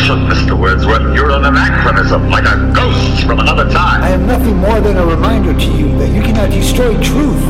Listen, Mr. Wordsworth, you're an anachronism, like a ghost from another time. I am nothing more than a reminder to you that you cannot destroy truth.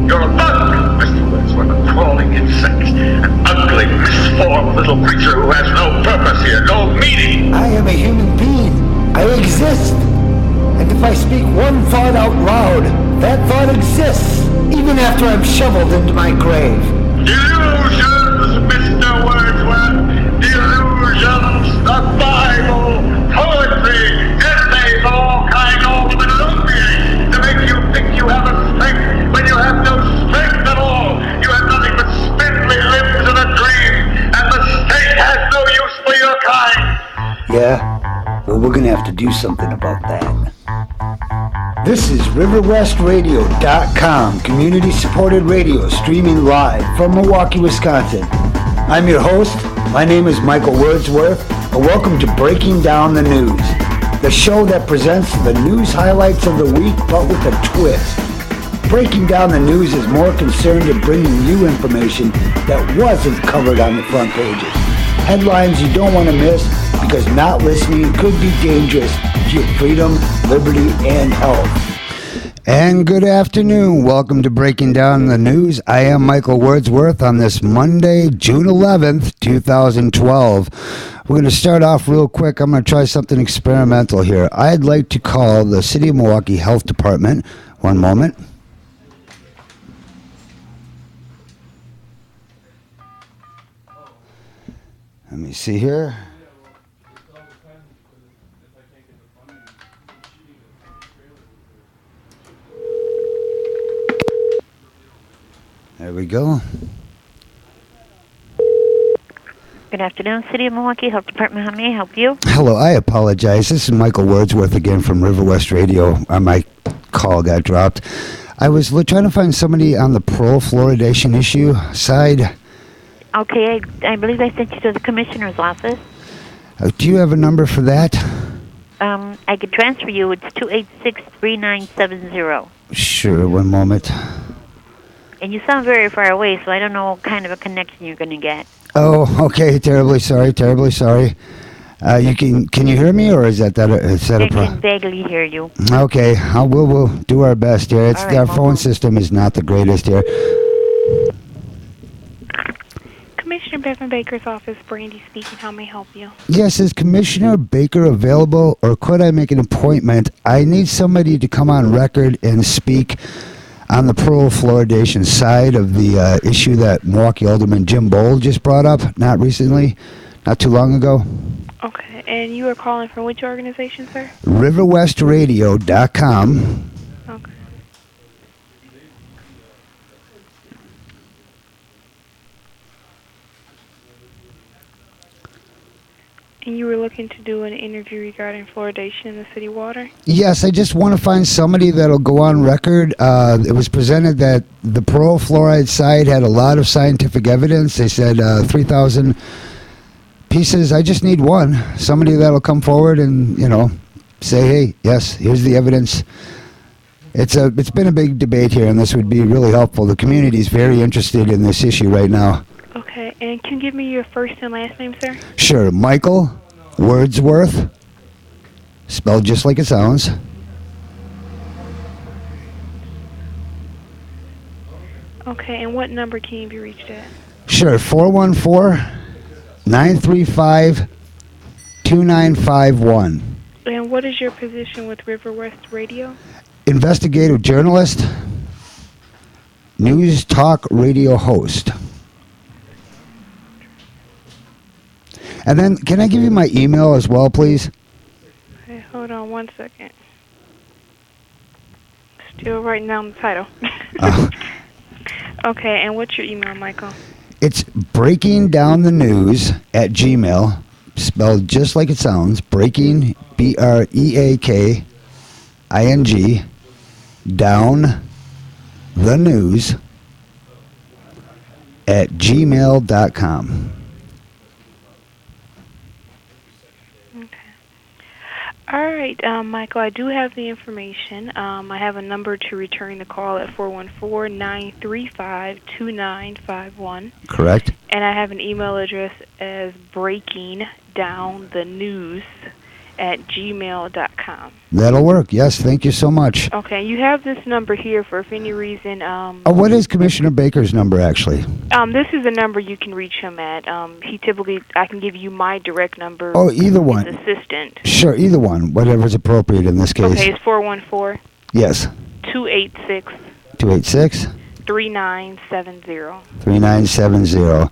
You're a bug, Mr. Wordsworth, a crawling insect, an ugly, misformed little creature who has no purpose here, no meaning. I am a human being. I exist. And if I speak one thought out loud, that thought exists, even after I'm shoveled into my grave. Delusions, Mr. Wordsworth. Delusions, the Bible, poetry, essays, all kinds of calumnies to make you think you have a strength when you have no strength at all. You have nothing but spindly limbs and a dream, and the state has no use for your kind. Yeah? Well, we're gonna have to do something about that. This is RiverWestRadio.com, community-supported radio streaming live from Milwaukee, Wisconsin. I'm your host. My name is Michael Wordsworth, and welcome to Breaking Down the News, the show that presents the news highlights of the week, but with a twist. Breaking Down the News is more concerned in bringing you information that wasn't covered on the front pages. Headlines you don't want to miss, because not listening could be dangerous to your freedom, liberty, and health. And good afternoon. Welcome to Breaking Down the News. I am Michael Wordsworth on this Monday, June 11th, 2012. We're going to start off real quick. I'm going to try something experimental here. I'd like to call the City of Milwaukee Health Department. One moment. Let me see here. There we go. Good afternoon, City of Milwaukee Health Department. How may I help you? Hello, I apologize. This is Michael Wordsworth again from River West Radio. My call got dropped. I was trying to find somebody on the parole fluoridation issue side. Okay, I believe I sent you to the commissioner's office. Do you have a number for that? I could transfer you. It's 286-3970. Sure, one moment. And you sound very far away, so I don't know what kind of a connection you're going to get. Oh, okay. Terribly sorry. Terribly sorry. Can you hear me, or is that a problem? I can vaguely hear you. Okay, we'll do our best here. It's right, our phone system is not the greatest here. Commissioner Bevan Baker's office, Brandy speaking. How may I help you? Yes, is Commissioner Baker available, or could I make an appointment? I need somebody to come on record and speak on the parole fluoridation side of the issue that Milwaukee Alderman Jim Bowl just brought up, not too long ago. Okay, and you are calling from which organization, sir? RiverWestRadio.com. Okay. And you were looking to do an interview regarding fluoridation in the city water? Yes, I just want to find somebody that'll go on record. It was presented that the parole fluoride side had a lot of scientific evidence. They said 3,000 pieces. I just need one. Somebody that'll come forward and, say, hey, yes, here's the evidence. It's been a big debate here, and this would be really helpful. The community is very interested in this issue right now. Okay, and can you give me your first and last name, sir? Sure, Michael Wordsworth, spelled just like it sounds. Okay, and what number can you be reached at? Sure, 414-935-2951. And what is your position with River West Radio? Investigative journalist, news talk radio host. And then, can I give you my email as well, please? Okay, hold on one second. Still writing down the title. Okay, and what's your email, Michael? It's breakingdownthenews@gmail, spelled just like it sounds, breaking, BREAKING, down the news @gmail.com. All right, Michael, I do have the information. I have a number to return the call at 414-935-2951. Correct. And I have an email address as breaking, breakdownthenews@gmail.com. That'll work. Yes, thank you so much. Okay, you have this number here for if any reason. What is Commissioner Baker's number, actually? This is a number you can reach him at. He typically, I can give you my direct number. Oh, either one. His assistant. Sure, either one. Whatever's appropriate in this case. Okay, it's 414. Yes. 286. 286. 3970. 3970.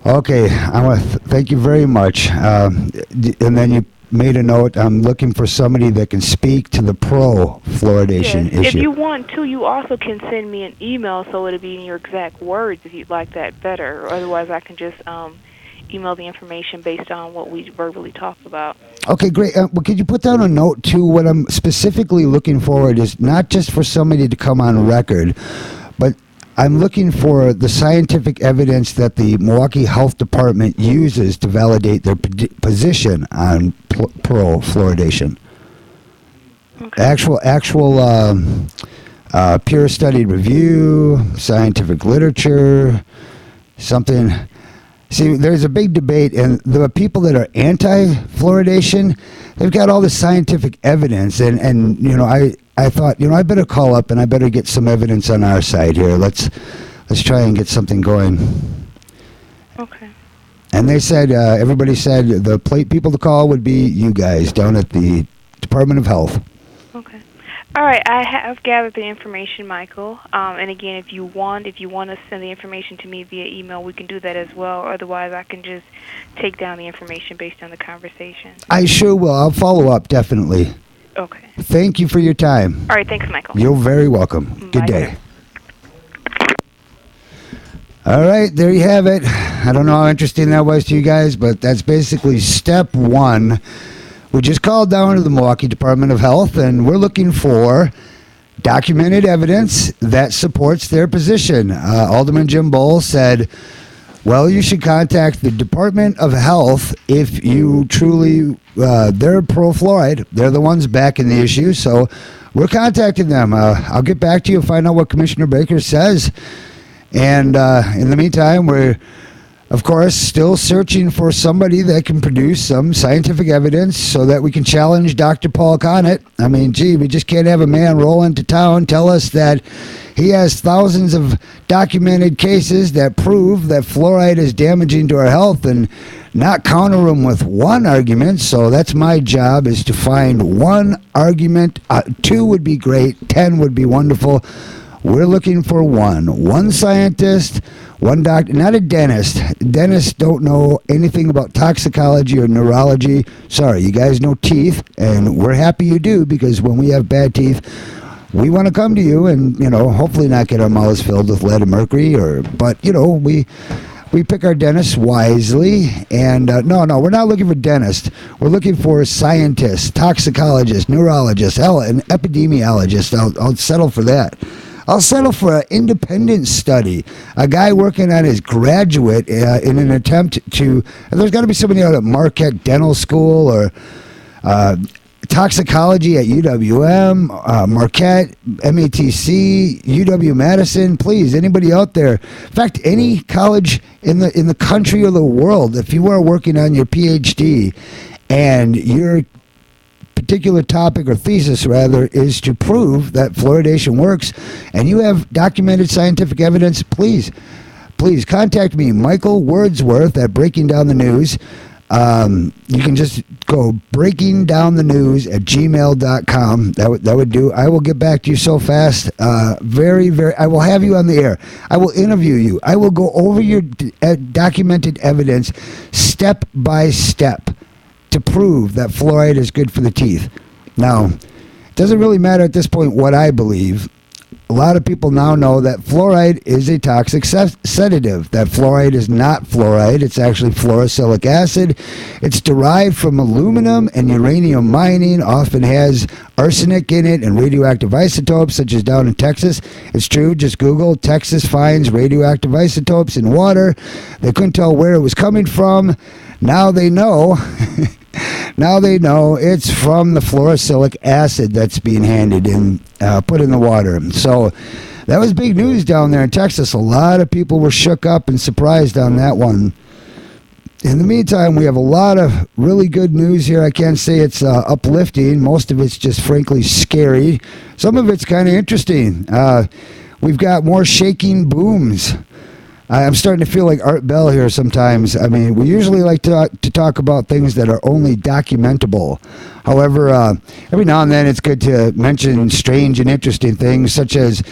Okay, I want to thank you very much. And then you made a note. I'm looking for somebody that can speak to the pro-fluoridation issue. If you want to, you also can send me an email so it'll be in your exact words if you'd like that better. Or otherwise, I can just email the information based on what we verbally talked about. Okay, great. Well, could you put down a note, too? What I'm specifically looking for is not just for somebody to come on record, but I'm looking for the scientific evidence that the Milwaukee Health Department uses to validate their position on pro-fluoridation. Okay. Actual peer-studied review, scientific literature, something. See, there's a big debate, and the people that are anti-fluoridation, they've got all the scientific evidence, and you know, I thought, you know, I better call up and I better get some evidence on our side here. Let's try and get something going. Okay. And they said, everybody said the people to call would be you guys down at the Department of Health. Okay. All right. I have gathered the information, Michael. And again, if you want to send the information to me via email, we can do that as well. Otherwise, I can just take down the information based on the conversation. I sure will. I'll follow up, definitely. Okay. Thank you for your time. All right. Thanks, Michael. You're very welcome. Good Bye. day. All right, there you have it. I don't know how interesting that was to you guys, but that's basically step one. We just called down to the Milwaukee Department of Health, and we're looking for documented evidence that supports their position. Alderman Jim Bowl said, well, you should contact the Department of Health if you truly, they're pro-fluoride. They're the ones backing the issue, so we're contacting them. I'll get back to you and find out what Commissioner Baker says. And in the meantime, we're, of course, still searching for somebody that can produce some scientific evidence so that we can challenge Dr. Paul Connett. I mean, gee, we just can't have a man roll into town, tell us that he has thousands of documented cases that prove that fluoride is damaging to our health and not counter them with one argument. So that's my job, is to find one argument. 2 would be great. 10 would be wonderful. We're looking for one scientist, one doctor, not a dentist. Dentists don't know anything about toxicology or neurology. Sorry, you guys know teeth, and we're happy you do, because when we have bad teeth, we want to come to you and, you know, hopefully not get our mouths filled with lead and mercury, but, you know, we pick our dentists wisely. And no, we're not looking for dentists. We're looking for scientists, toxicologists, neurologists, hell, an epidemiologist. I'll settle for that. I'll settle for an independent study. A guy working on his graduate in an attempt to... There's got to be somebody out at Marquette Dental School or toxicology at UWM, Marquette, MATC, UW-Madison. Please, anybody out there. In fact, any college in the country or the world, if you are working on your PhD and your particular topic or thesis, rather, is to prove that fluoridation works, and you have documented scientific evidence, please contact me, Michael Wordsworth, at Breaking Down the News. You can just go breakingdownthenews@gmail.com. That would do. I will get back to you so fast. I will have you on the air. I will interview you. I will go over your documented evidence step by step to prove that fluoride is good for the teeth. Now, it doesn't really matter at this point what I believe. A lot of people now know that fluoride is a toxic sedative, that fluoride is not fluoride. It's actually fluorosilicic acid. It's derived from aluminum and uranium mining, often has arsenic in it and radioactive isotopes, such as down in Texas. It's true. Just Google Texas finds radioactive isotopes in water. They couldn't tell where it was coming from. Now they know. Now they know it's from the fluorosilicic acid that's being handed in, put in the water. So that was big news down there in Texas. A lot of people were shook up and surprised on that one. in the meantime, we have a lot of really good news here. I can't say it's uplifting. Most of it's just frankly scary. Some of it's kind of interesting. We've got more shaking booms. I'm starting to feel like Art Bell here sometimes. I mean, we usually like to talk about things that are only documentable. However, every now and then it's good to mention strange and interesting things, such as,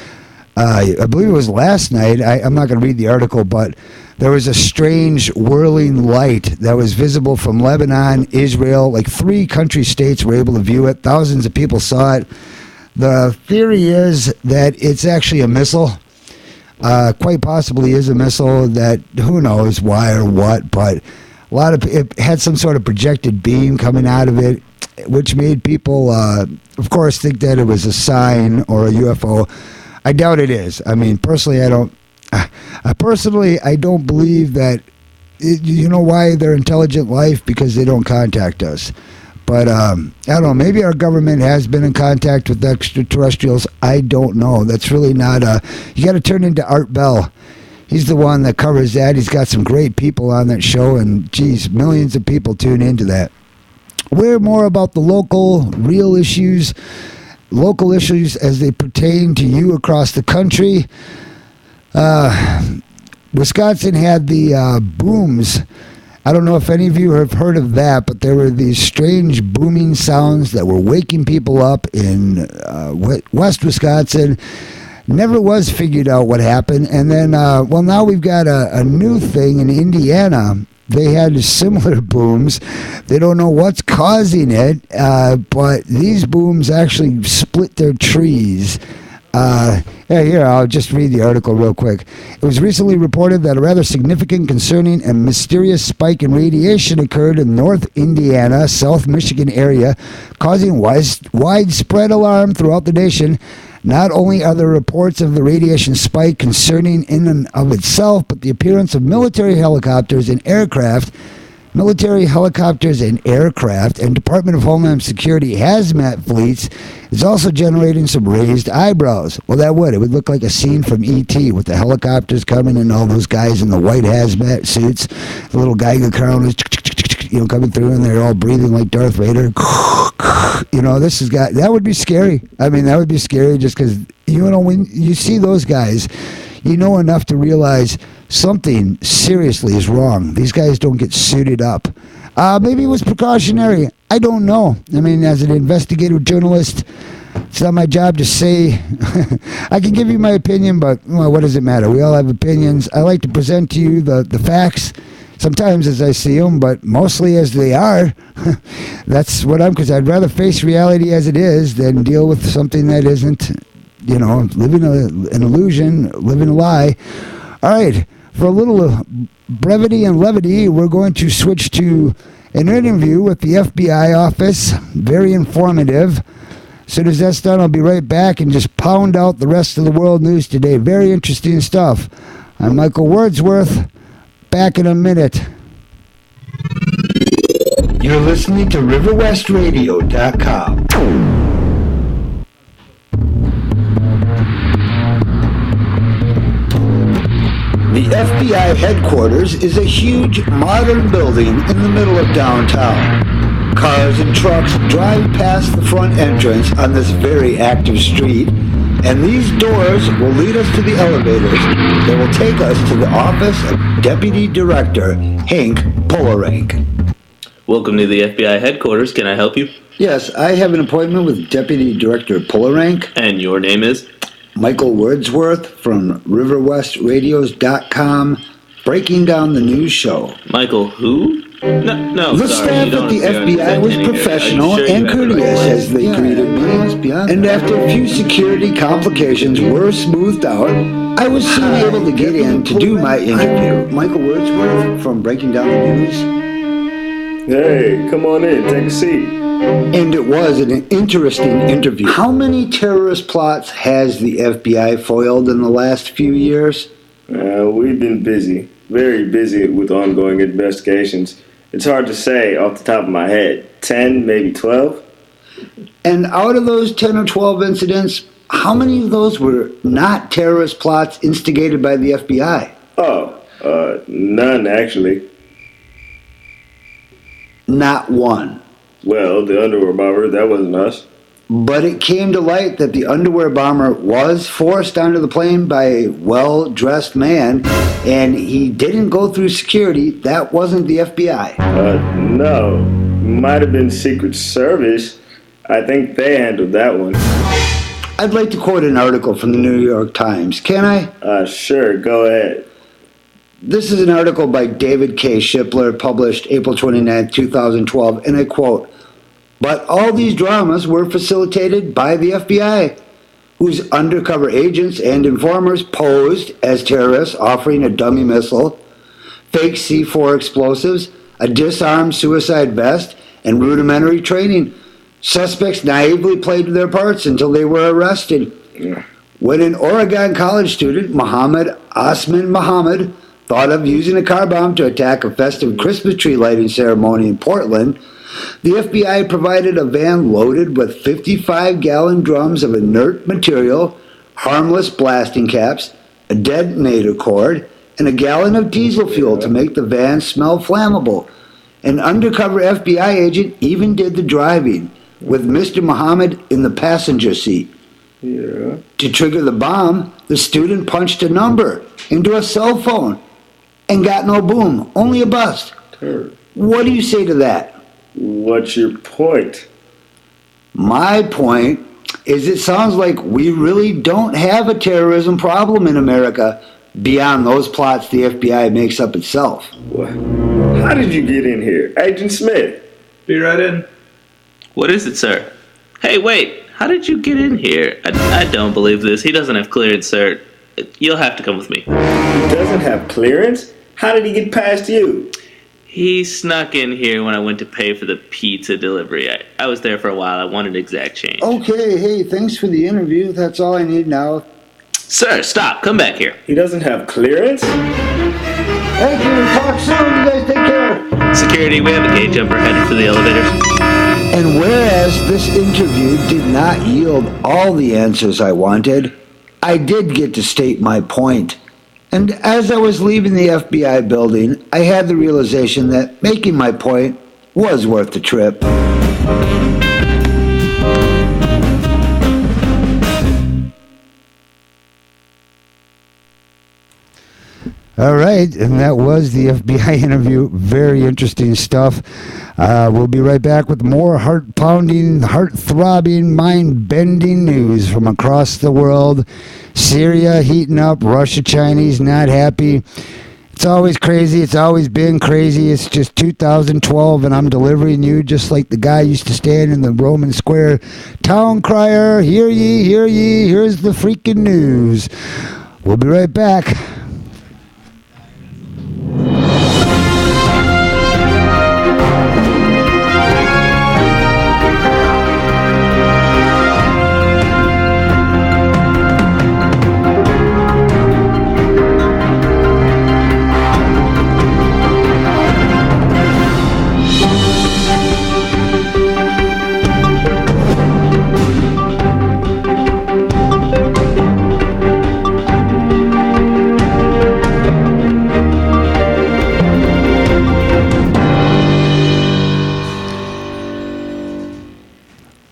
I believe it was last night, I'm not going to read the article, but there was a strange whirling light that was visible from Lebanon, Israel. Like 3 country states were able to view it. Thousands of people saw it. The theory is that it's actually a missile. Quite possibly is a missile that who knows why or what, but it had some sort of projected beam coming out of it, which made people, of course, think that it was a sign or a UFO. I doubt it is. I mean, personally, I don't believe that. You know why they're intelligent life? Because they don't contact us. But I don't know. Maybe our government has been in contact with extraterrestrials. I don't know. That's really not you got to turn into Art Bell. He's the one that covers that. He's got some great people on that show, and geez, millions of people tune into that. We're more about the local issues as they pertain to you across the country. Wisconsin had the booms. I don't know if any of you have heard of that, but there were these strange booming sounds that were waking people up in West Wisconsin. Never was figured out what happened. And then, now we've got a new thing in Indiana. They had similar booms. They don't know what's causing it, but these booms actually split their trees. Here, I'll just read the article real quick. It was recently reported that a rather significant, concerning, and mysterious spike in radiation occurred in North Indiana, South Michigan area, causing widespread alarm throughout the nation. Not only are there reports of the radiation spike concerning in and of itself, but the appearance of military helicopters and aircraft, and Department of Homeland Security hazmat fleets is also generating some raised eyebrows. Well, it would look like a scene from E.T. with the helicopters coming and all those guys in the white hazmat suits, the little Geiger counters, coming through, and they're all breathing like Darth Vader. That would be scary. I mean, that would be scary just because, when you see those guys, you know enough to realize something seriously is wrong. These guys don't get suited up. Maybe it was precautionary. I don't know. I mean, as an investigative journalist, it's not my job to say. I can give you my opinion, but what does it matter? We all have opinions. I like to present to you the facts, sometimes as I see them, but mostly as they are. That's what because I'd rather face reality as it is than deal with something that isn't, living an illusion, living a lie. All right. For a little brevity and levity, we're going to switch to an interview with the FBI office. Very informative. As soon as that's done, I'll be right back and just pound out the rest of the world news today. Very interesting stuff. I'm Michael Wordsworth. Back in a minute. You're listening to RiverWestRadio.com. The FBI headquarters is a huge modern building in the middle of downtown. Cars and trucks drive past the front entrance on this very active street, and these doors will lead us to the elevators that will take us to the office of Deputy Director Hank Polarank. Welcome to the FBI headquarters. Can I help you? Yes, I have an appointment with Deputy Director Polarank. And your name is? Michael Wordsworth from RiverWestRadios.com, breaking down the news show. Michael who? No. The staff at the FBI was professional and courteous as they greeted me, and after a few security complications were smoothed out, I was soon able to get in to do my interview. Michael Wordsworth from Breaking Down the News. Hey, come on in, take a seat. And it was an interesting interview. How many terrorist plots has the FBI foiled in the last few years? We've been busy, very busy with ongoing investigations. It's hard to say off the top of my head. 10, maybe 12? And out of those 10 or 12 incidents, how many of those were not terrorist plots instigated by the FBI? None, actually. Not one. Well, the underwear bomber, that wasn't us. But it came to light that the underwear bomber was forced onto the plane by a well-dressed man, and he didn't go through security. That wasn't the FBI. No. Might have been Secret Service. I think they handled that one. I'd like to quote an article from the New York Times. Can I? Sure, go ahead. This is an article by David K. Shipler, published April 29, 2012, and I quote, "But all these dramas were facilitated by the FBI, whose undercover agents and informers posed as terrorists offering a dummy missile, fake C4 explosives, a disarmed suicide vest, and rudimentary training. Suspects naively played their parts until they were arrested. When an Oregon college student, Mohammed Osman Mohammed, thought of using a car bomb to attack a festive Christmas tree lighting ceremony in Portland, the FBI provided a van loaded with 55-gallon drums of inert material, harmless blasting caps, a detonator cord, and a gallon of diesel fuel to make the van smell flammable. An undercover FBI agent even did the driving, with Mr. Muhammad in the passenger seat. Yeah. To trigger the bomb, the student punched a number into a cell phone and got no boom, only a bust. What do you say to that?" What's your point? My point is it sounds like we really don't have a terrorism problem in America beyond those plots the FBI makes up itself. What? How did you get in here? Agent Smith. Be right in. What is it, sir? Hey, wait. How did you get in here? I don't believe this. He doesn't have clearance, sir. You'll have to come with me. He doesn't have clearance? How did he get past you? He snuck in here when I went to pay for the pizza delivery. I was there for a while. I wanted exact change. Okay, hey, thanks for the interview. That's all I need now. Sir, stop. Come back here. He doesn't have clearance? Thank you. Talk soon. You guys take care. Security, we have a gate jumper headed for the elevators. And whereas this interview did not yield all the answers I wanted, I did get to state my point. And as I was leaving the FBI building, I had the realization that making my point was worth the trip. All right, and that was the FBI interview. Very interesting stuff. We'll be right back with more heart-pounding, heart-throbbing, mind-bending news from across the world. Syria heating up, Russia, Chinese not happy. It's always crazy. It's always been crazy. It's just 2012, and I'm delivering you just like the guy used to stand in the Roman Square. Town crier, hear ye, hear ye, here's the freaking news. We'll be right back.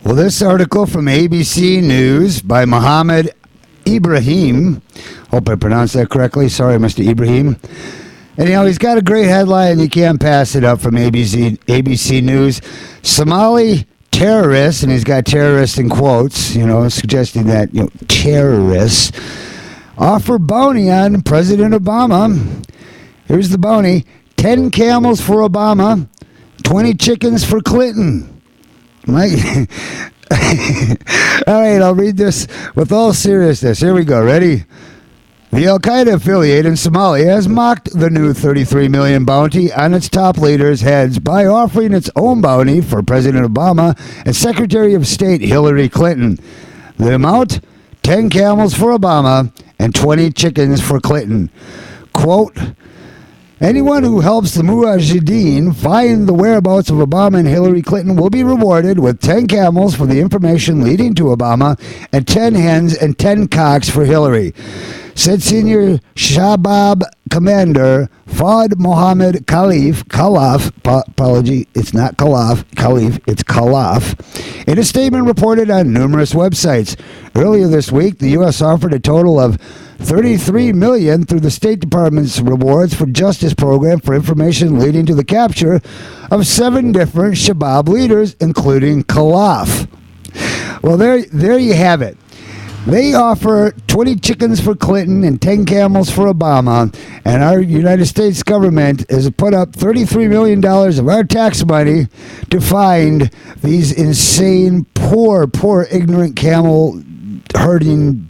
Well, this article from ABC News by Mohammed Ibrahim, hope I pronounced that correctly, sorry Mr. Ibrahim, and he's got a great headline, you can't pass it up, from ABC News. Somali terrorists, and he's got terrorists in quotes, suggesting that, terrorists offer bounty on President Obama. Here's the bounty: 10 camels for Obama, 20 chickens for Clinton. All right, I'll read this with all seriousness. Here we go. Ready? The Al-Qaeda affiliate in Somalia has mocked the new $33 million bounty on its top leaders' heads by offering its own bounty for President Obama and Secretary of State Hillary Clinton. The amount? 10 camels for Obama and 20 chickens for Clinton. Quote, anyone who helps the Mujahideen find the whereabouts of Obama and Hillary Clinton will be rewarded with 10 camels for the information leading to Obama and 10 hens and 10 cocks for Hillary. said Senior Shabab Commander Fawd Mohammed Khalaf, apology, it's not Khalif, it's Khalaf, in a statement reported on numerous websites. Earlier this week, the U.S. offered a total of $33 million through the State Department's Rewards for Justice program for information leading to the capture of 7 different Shabab leaders, including Khalaf. Well, there you have it. They offer 20 chickens for Clinton and 10 camels for Obama, and our United States government has put up $33 million of our tax money to find these insane, poor, ignorant camel herding,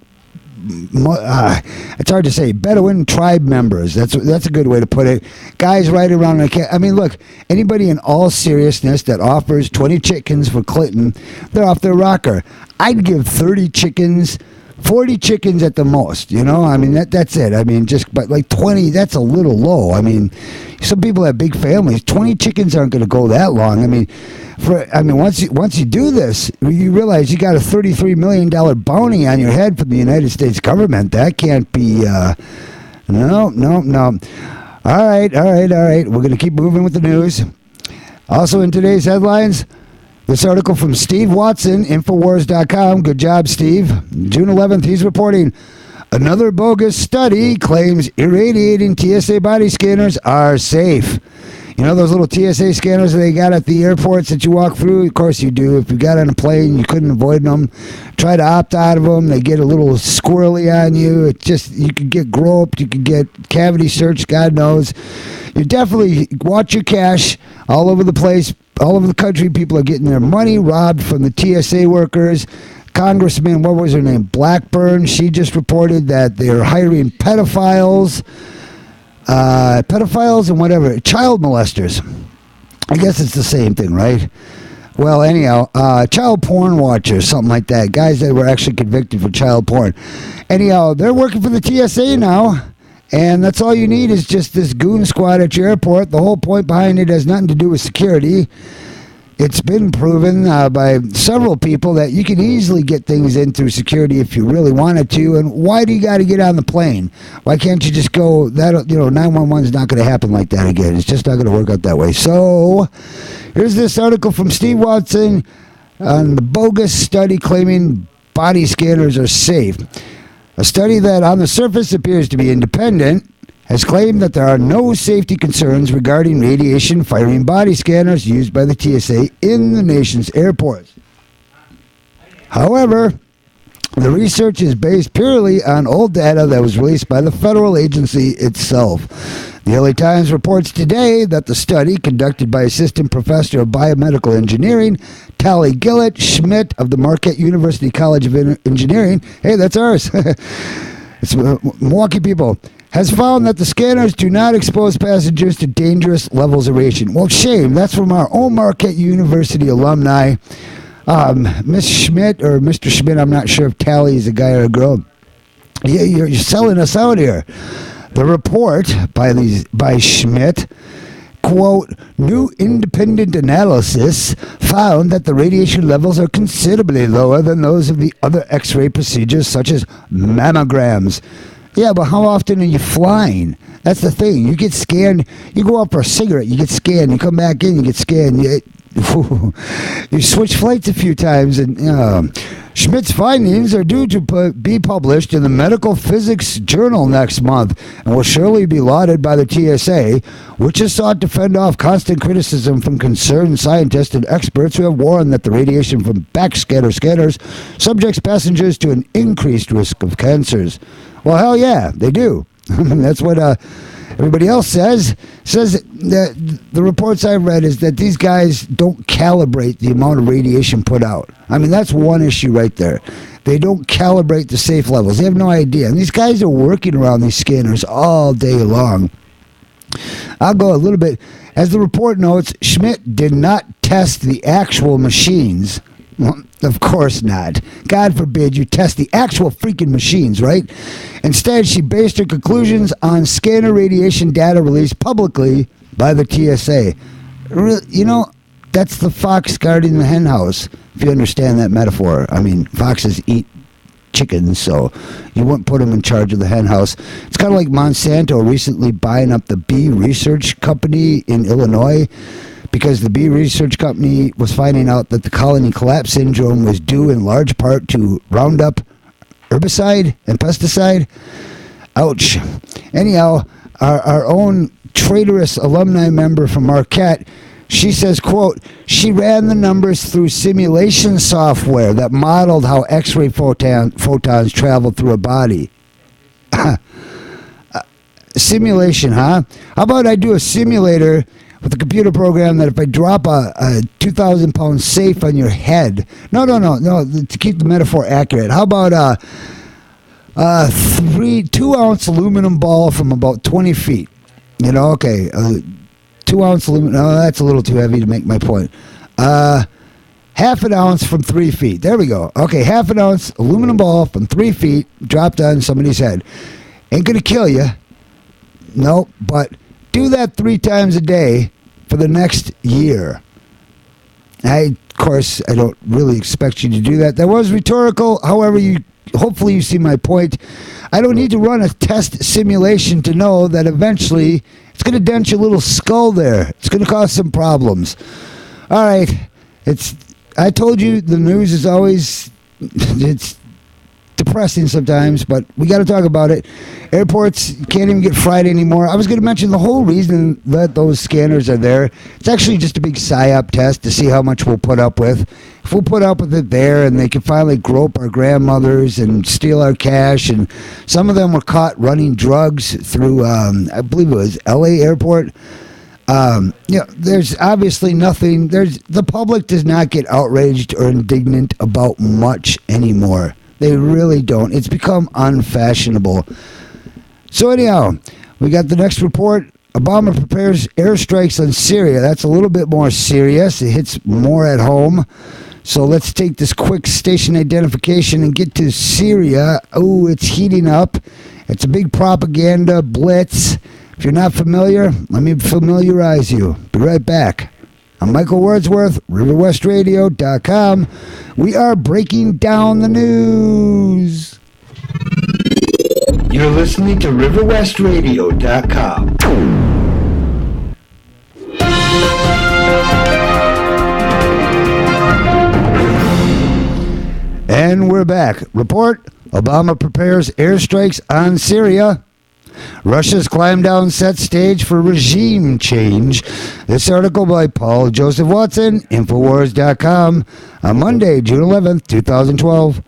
it's hard to say, Bedouin tribe members. That's a good way to put it. Guys right around I mean, look, anybody in all seriousness that offers 20 chickens for Clinton, they're off their rocker. I'd give 30 chickens, 40 chickens at the most, you know? I mean, that's it. I mean, but like 20, that's a little low. I mean, some people have big families. 20 chickens aren't going to go that long. I mean, once you do this, you realize you got a $33 million bounty on your head from the United States government. That can't be, no. All right. We're going to keep moving with the news. Also in today's headlines, this article from Steve Watson, Infowars.com. Good job, Steve. June 11th, he's reporting another bogus study claims irradiating TSA body scanners are safe. You know those little TSA scanners that they got at the airports that you walk through? Of course you do. If you got on a plane, you couldn't avoid them. Try to opt out of them. They get a little squirrely on you. It's just, you could get groped. You could get cavity searched. God knows. You definitely watch your cash all over the place. All over the country, people are getting their money robbed from the TSA workers. Congressman, what was her name? Blackburn. She just reported that they're hiring pedophiles and whatever, child molesters. I guess it's the same thing, right? Well, anyhow, child porn watchers, something like that. Guys that were actually convicted for child porn. Anyhow, they're working for the TSA now, and that's all you need is just this goon squad at your airport. The whole point behind it has nothing to do with security. It's been proven by several people that you can easily get things in through security if you really wanted to. And why do you got to get on the plane? Why can't you just go? 911 is not going to happen like that again. It's just not going to work out that way. So here's this article from Steve Watson on the bogus study claiming body scanners are safe. A study that on the surface appears to be independent has claimed that there are no safety concerns regarding radiation firing body scanners used by the TSA in the nation's airports. However, the research is based purely on old data that was released by the federal agency itself. The LA Times reports today that the study, conducted by Assistant Professor of Biomedical Engineering Tally Gillett Schmidt of the Marquette University College of Engineering, hey, that's ours, it's Milwaukee people, has found that the scanners do not expose passengers to dangerous levels of radiation. Well, shame. That's from our own Marquette University alumni, Miss Schmidt, or Mr. Schmidt. I'm not sure if Tally is a guy or a girl. Yeah, you're selling us out here. The report by Schmidt, quote, new independent analysis found that the radiation levels are considerably lower than those of the other X-ray procedures, such as mammograms. Yeah, but how often are you flying? That's the thing. You get scanned. You go out for a cigarette. You get scanned. You come back in. You get scanned. You switch flights a few times. And Schmidt's findings are due to be published in the Medical Physics Journal next month and will surely be lauded by the TSA, which has sought to fend off constant criticism from concerned scientists and experts who have warned that the radiation from backscatter scanners subjects passengers to an increased risk of cancers. Well, hell yeah, they do. That's what everybody else says. Says that the reports I've read is that these guys don't calibrate the amount of radiation put out. I mean, that's one issue right there. They don't calibrate the safe levels. They have no idea. And these guys are working around these scanners all day long. I'll go a little bit. As the report notes, Schmidt did not test the actual machines. Well, of course not. God forbid you test the actual freaking machines, right? Instead, she based her conclusions on scanner radiation data released publicly by the TSA. You know, that's the fox guarding the hen house, if you understand that metaphor. I mean, foxes eat chickens, so you wouldn't put them in charge of the hen house. It's kind of like Monsanto recently buying up the bee research company in Illinois, because the bee research company was finding out that the colony collapse syndrome was due in large part to Roundup herbicide and pesticide. Ouch. Anyhow, our own traitorous alumni member from Marquette, she says, quote, she ran the numbers through simulation software that modeled how X-ray photons traveled through a body. Simulation, huh? How about I do a simulator with a computer program that if I drop a 2,000-pound safe on your head, no, to keep the metaphor accurate, how about a 2-ounce aluminum ball from about 20 feet? You know, okay, 2-ounce aluminum, no, that's a little too heavy to make my point. Half an ounce from 3 feet. There we go. Okay, half an ounce aluminum ball from 3 feet dropped on somebody's head. Ain't gonna kill you. No, but do that 3 times a day for the next year. Of course, I don't really expect you to do that. That was rhetorical. However, hopefully you see my point. I don't need to run a test simulation to know that eventually it's going to dent your little skull there. It's going to cause some problems. All right. I told you the news is always, it's depressing sometimes, but we got to talk about it. Airports can't even get fried anymore. I was going to mention the whole reason that those scanners are there. It's actually just a big psyop test to see how much we'll put up with. If we'll put up with it there and they can finally grope our grandmothers and steal our cash, and some of them were caught running drugs through, I believe it was LA airport. There's obviously nothing. The public does not get outraged or indignant about much anymore. They really don't. It's become unfashionable. So anyhow, we got the next report. Obama prepares airstrikes on Syria. That's a little bit more serious. It hits more at home. So let's take this quick station identification and get to Syria. Oh, it's heating up. It's a big propaganda blitz. If you're not familiar, let me familiarize you. Be right back. I'm Michael Wordsworth, RiverWestRadio.com. We are breaking down the news. You're listening to RiverWestRadio.com. And we're back. Report, Obama prepares airstrikes on Syria. Russia's climb down set stage for regime change. This article by Paul Joseph Watson, Infowars.com, on Monday, June 11th, 2012.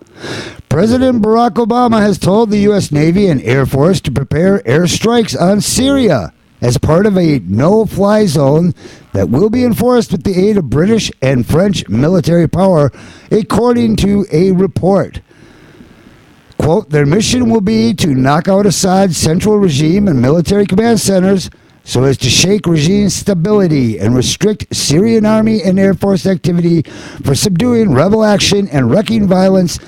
President Barack Obama has told the U.S. Navy and Air Force to prepare airstrikes on Syria as part of a no-fly zone that will be enforced with the aid of British and French military power, according to a report. Quote, their mission will be to knock out Assad's central regime and military command centers so as to shake regime stability and restrict Syrian army and air force activity for subduing rebel action and wreaking violence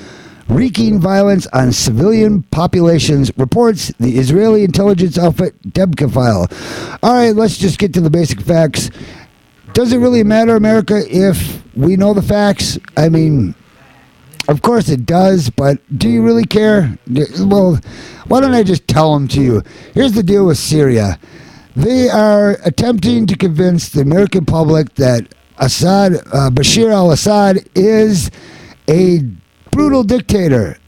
on civilian populations, reports the Israeli intelligence outfit Debka file. All right, let's just get to the basic facts. Does it really matter, America, if we know the facts? I mean, of course it does, but do you really care? Well, why don't I just tell them to you? Here's the deal with Syria. They are attempting to convince the American public that Bashar al-Assad is a brutal dictator.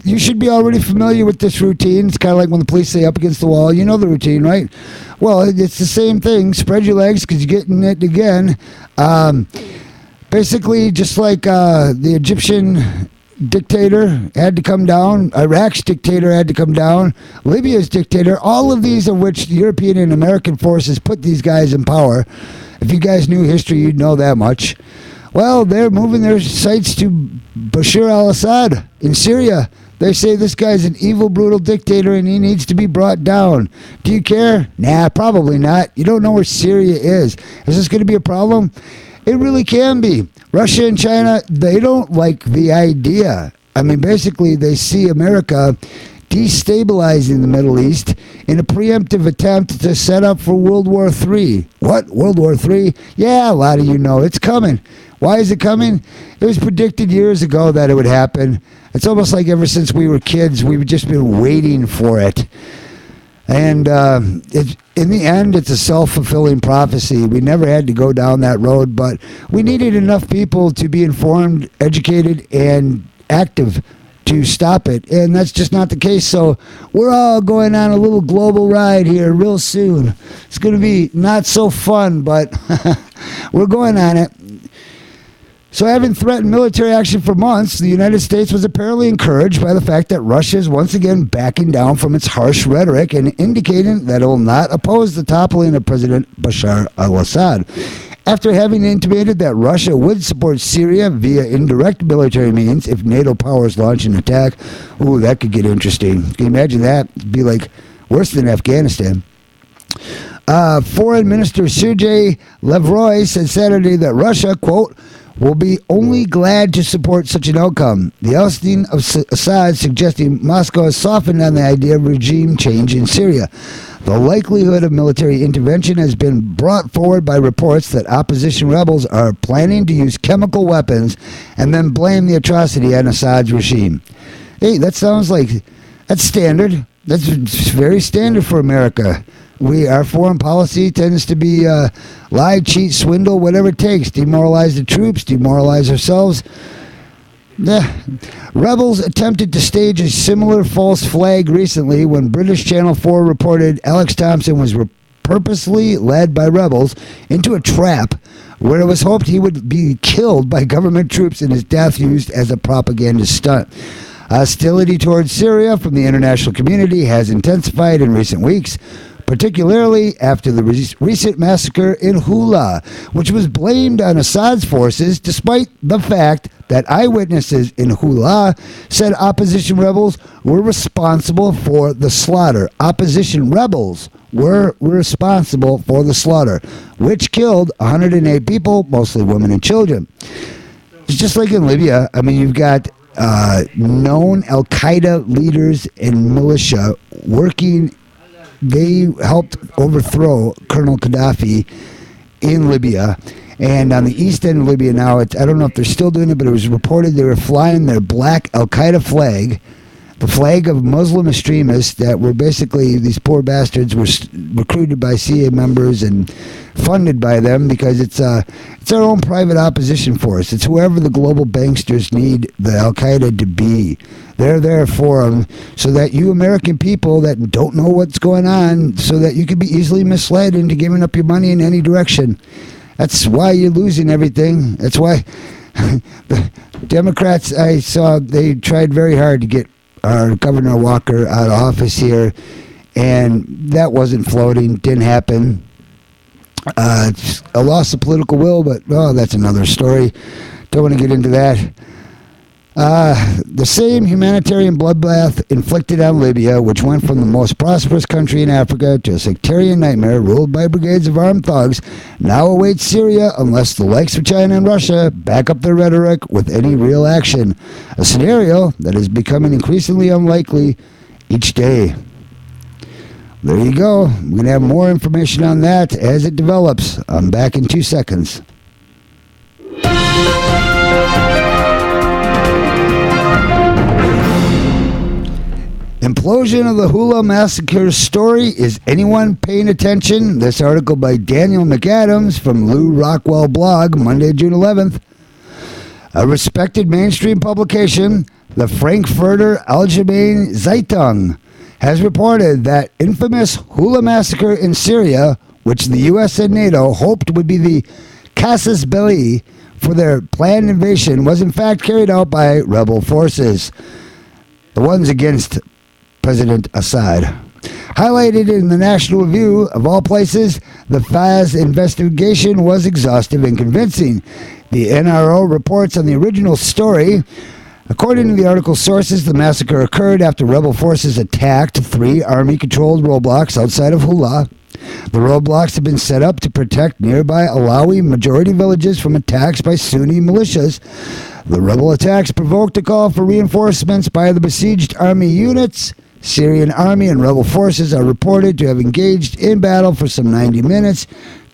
You should be already familiar with this routine. It's kind of like when the police say up against the wall. You know the routine, right? Well, it's the same thing. Spread your legs because you're getting it again. Basically, just like the Egyptian dictator had to come down, Iraq's dictator had to come down, Libya's dictator, all of these of which the European and American forces put these guys in power. If you guys knew history, you'd know that much. Well, they're moving their sights to Bashar al-Assad in Syria. They say this guy's an evil, brutal dictator and he needs to be brought down. Do you care? Nah, probably not. You don't know where Syria is. Is this going to be a problem? It really can be. Russia and China, they don't like the idea. I mean, basically, they see America destabilizing the Middle East in a preemptive attempt to set up for World War III. What? World War III? Yeah, a lot of you know. It's coming. Why is it coming? It was predicted years ago that it would happen. It's almost like ever since we were kids, we've just been waiting for it. And in the end, it's a self-fulfilling prophecy. We never had to go down that road, but we needed enough people to be informed, educated, and active to stop it. And that's just not the case. So we're all going on a little global ride here real soon. It's going to be not so fun, but we're going on it. So having threatened military action for months, the United States was apparently encouraged by the fact that Russia is once again backing down from its harsh rhetoric and indicating that it will not oppose the toppling of President Bashar al-Assad. After having intimated that Russia would support Syria via indirect military means if NATO powers launch an attack. Ooh, that could get interesting. Can you imagine that? It'd be like worse than Afghanistan. Foreign Minister Sergei Lavrov said Saturday that Russia, quote, will be only glad to support such an outcome. The ousting of Assad suggesting Moscow has softened on the idea of regime change in Syria. The likelihood of military intervention has been brought forward by reports that opposition rebels are planning to use chemical weapons and then blame the atrocity on Assad's regime. Hey, that sounds like that's standard. That's very standard for America. Our foreign policy tends to be lie, cheat, swindle, whatever it takes. Demoralize the troops, demoralize ourselves. Rebels attempted to stage a similar false flag recently when British Channel 4 reported Alex Thompson was purposely led by rebels into a trap where it was hoped he would be killed by government troops and his death used as a propaganda stunt. Hostility towards Syria from the international community has intensified in recent weeks, particularly after the recent massacre in Hula, which was blamed on Assad's forces, despite the fact that eyewitnesses in Hula said opposition rebels were responsible for the slaughter. Opposition rebels were responsible for the slaughter, which killed 108 people, mostly women and children. It's just like in Libya. I mean, you've got known Al-Qaeda leaders and militia working. They helped overthrow Colonel Gaddafi in Libya. And on the east end of Libya now, I don't know if they're still doing it, but it was reported they were flying their black Al-Qaeda flag, the flag of Muslim extremists that were basically, these poor bastards were recruited by CIA members and funded by them because it's our own private opposition force. It's whoever the global banksters need the Al-Qaeda to be. They're there for them so that you American people that don't know what's going on, so that you can be easily misled into giving up your money in any direction. That's why you're losing everything. That's why the Democrats, I saw, they tried very hard to get our Governor Walker out of office here, and that wasn't floating, didn't happen. It's a loss of political will, but that's another story. Don't want to get into that. The same humanitarian bloodbath inflicted on Libya, which went from the most prosperous country in Africa to a sectarian nightmare ruled by brigades of armed thugs, now awaits Syria unless the likes of China and Russia back up their rhetoric with any real action, a scenario that is becoming increasingly unlikely each day. There you go. We're going to have more information on that as it develops. I'm back in 2 seconds. Implosion of the Hula Massacre story. Is anyone paying attention? This article by Daniel McAdams from Lou Rockwell blog, Monday, June 11th. A respected mainstream publication, the Frankfurter Allgemeine Zeitung, has reported that infamous Hula Massacre in Syria, which the U.S. and NATO hoped would be the casus belli for their planned invasion, was in fact carried out by rebel forces, the ones against President Assad. Highlighted in the National Review, of all places, the FAS investigation was exhaustive and convincing. The NRO reports on the original story. According to the article's sources, the massacre occurred after rebel forces attacked 3 army-controlled roadblocks outside of Hula. The roadblocks have been set up to protect nearby Alawi majority villages from attacks by Sunni militias. The rebel attacks provoked a call for reinforcements by the besieged army units. Syrian army and rebel forces are reported to have engaged in battle for some 90 minutes,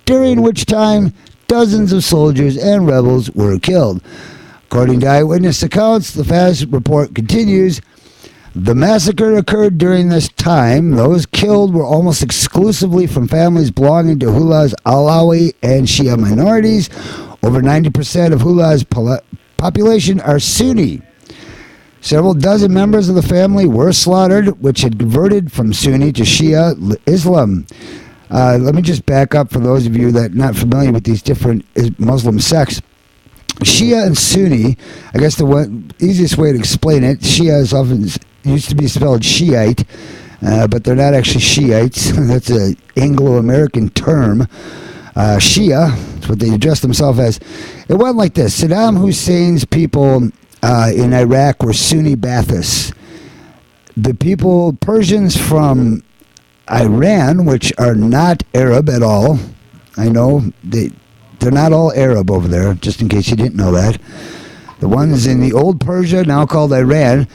during which time dozens of soldiers and rebels were killed. According to eyewitness accounts, the FAS report continues. The massacre occurred during this time. Those killed were almost exclusively from families belonging to Hulah's Alawi and Shia minorities. Over 90% of Hulah's population are Sunni. Several dozen members of the family were slaughtered, which had converted from Sunni to Shia Islam. Let me just back up for those of you that are not familiar with these different Muslim sects. Shia and Sunni, I guess the easiest way to explain it, Shia is often used to be spelled Shiite, but they're not actually Shiites. That's an Anglo-American term. Shia, that's what they address themselves as. It went like this. Saddam Hussein's people in Iraq were Sunni Baathists. The people, Persians from Iran, which are not Arab at all, I know they're not all Arab over there, just in case you didn't know that. The ones in the old Persia, now called Iran,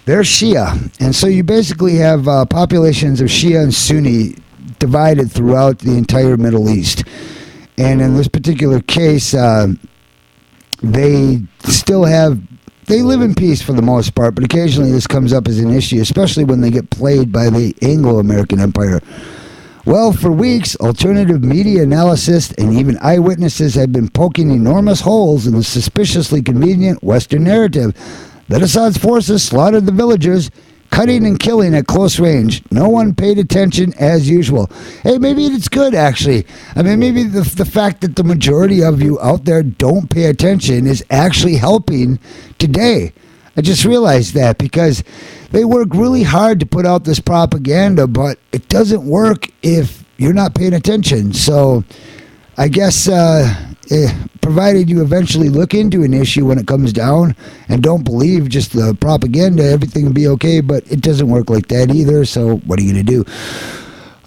they're Shia. And so you basically have populations of Shia and Sunni divided throughout the entire Middle East. And in this particular case, they live in peace for the most part, but occasionally this comes up as an issue, especially when they get played by the Anglo-American Empire. Well, for weeks, alternative media analysts and even eyewitnesses have been poking enormous holes in the suspiciously convenient Western narrative that Assad's forces slaughtered the villagers, cutting and killing at close range. No one paid attention as usual. Hey, maybe it's good, actually. I mean, maybe the fact that the majority of you out there don't pay attention is actually helping today. I just realized that because they work really hard to put out this propaganda, but it doesn't work if you're not paying attention. So I guess provided you eventually look into an issue when it comes down and don't believe just the propaganda, everything will be okay, but it doesn't work like that either. So what are you going to do?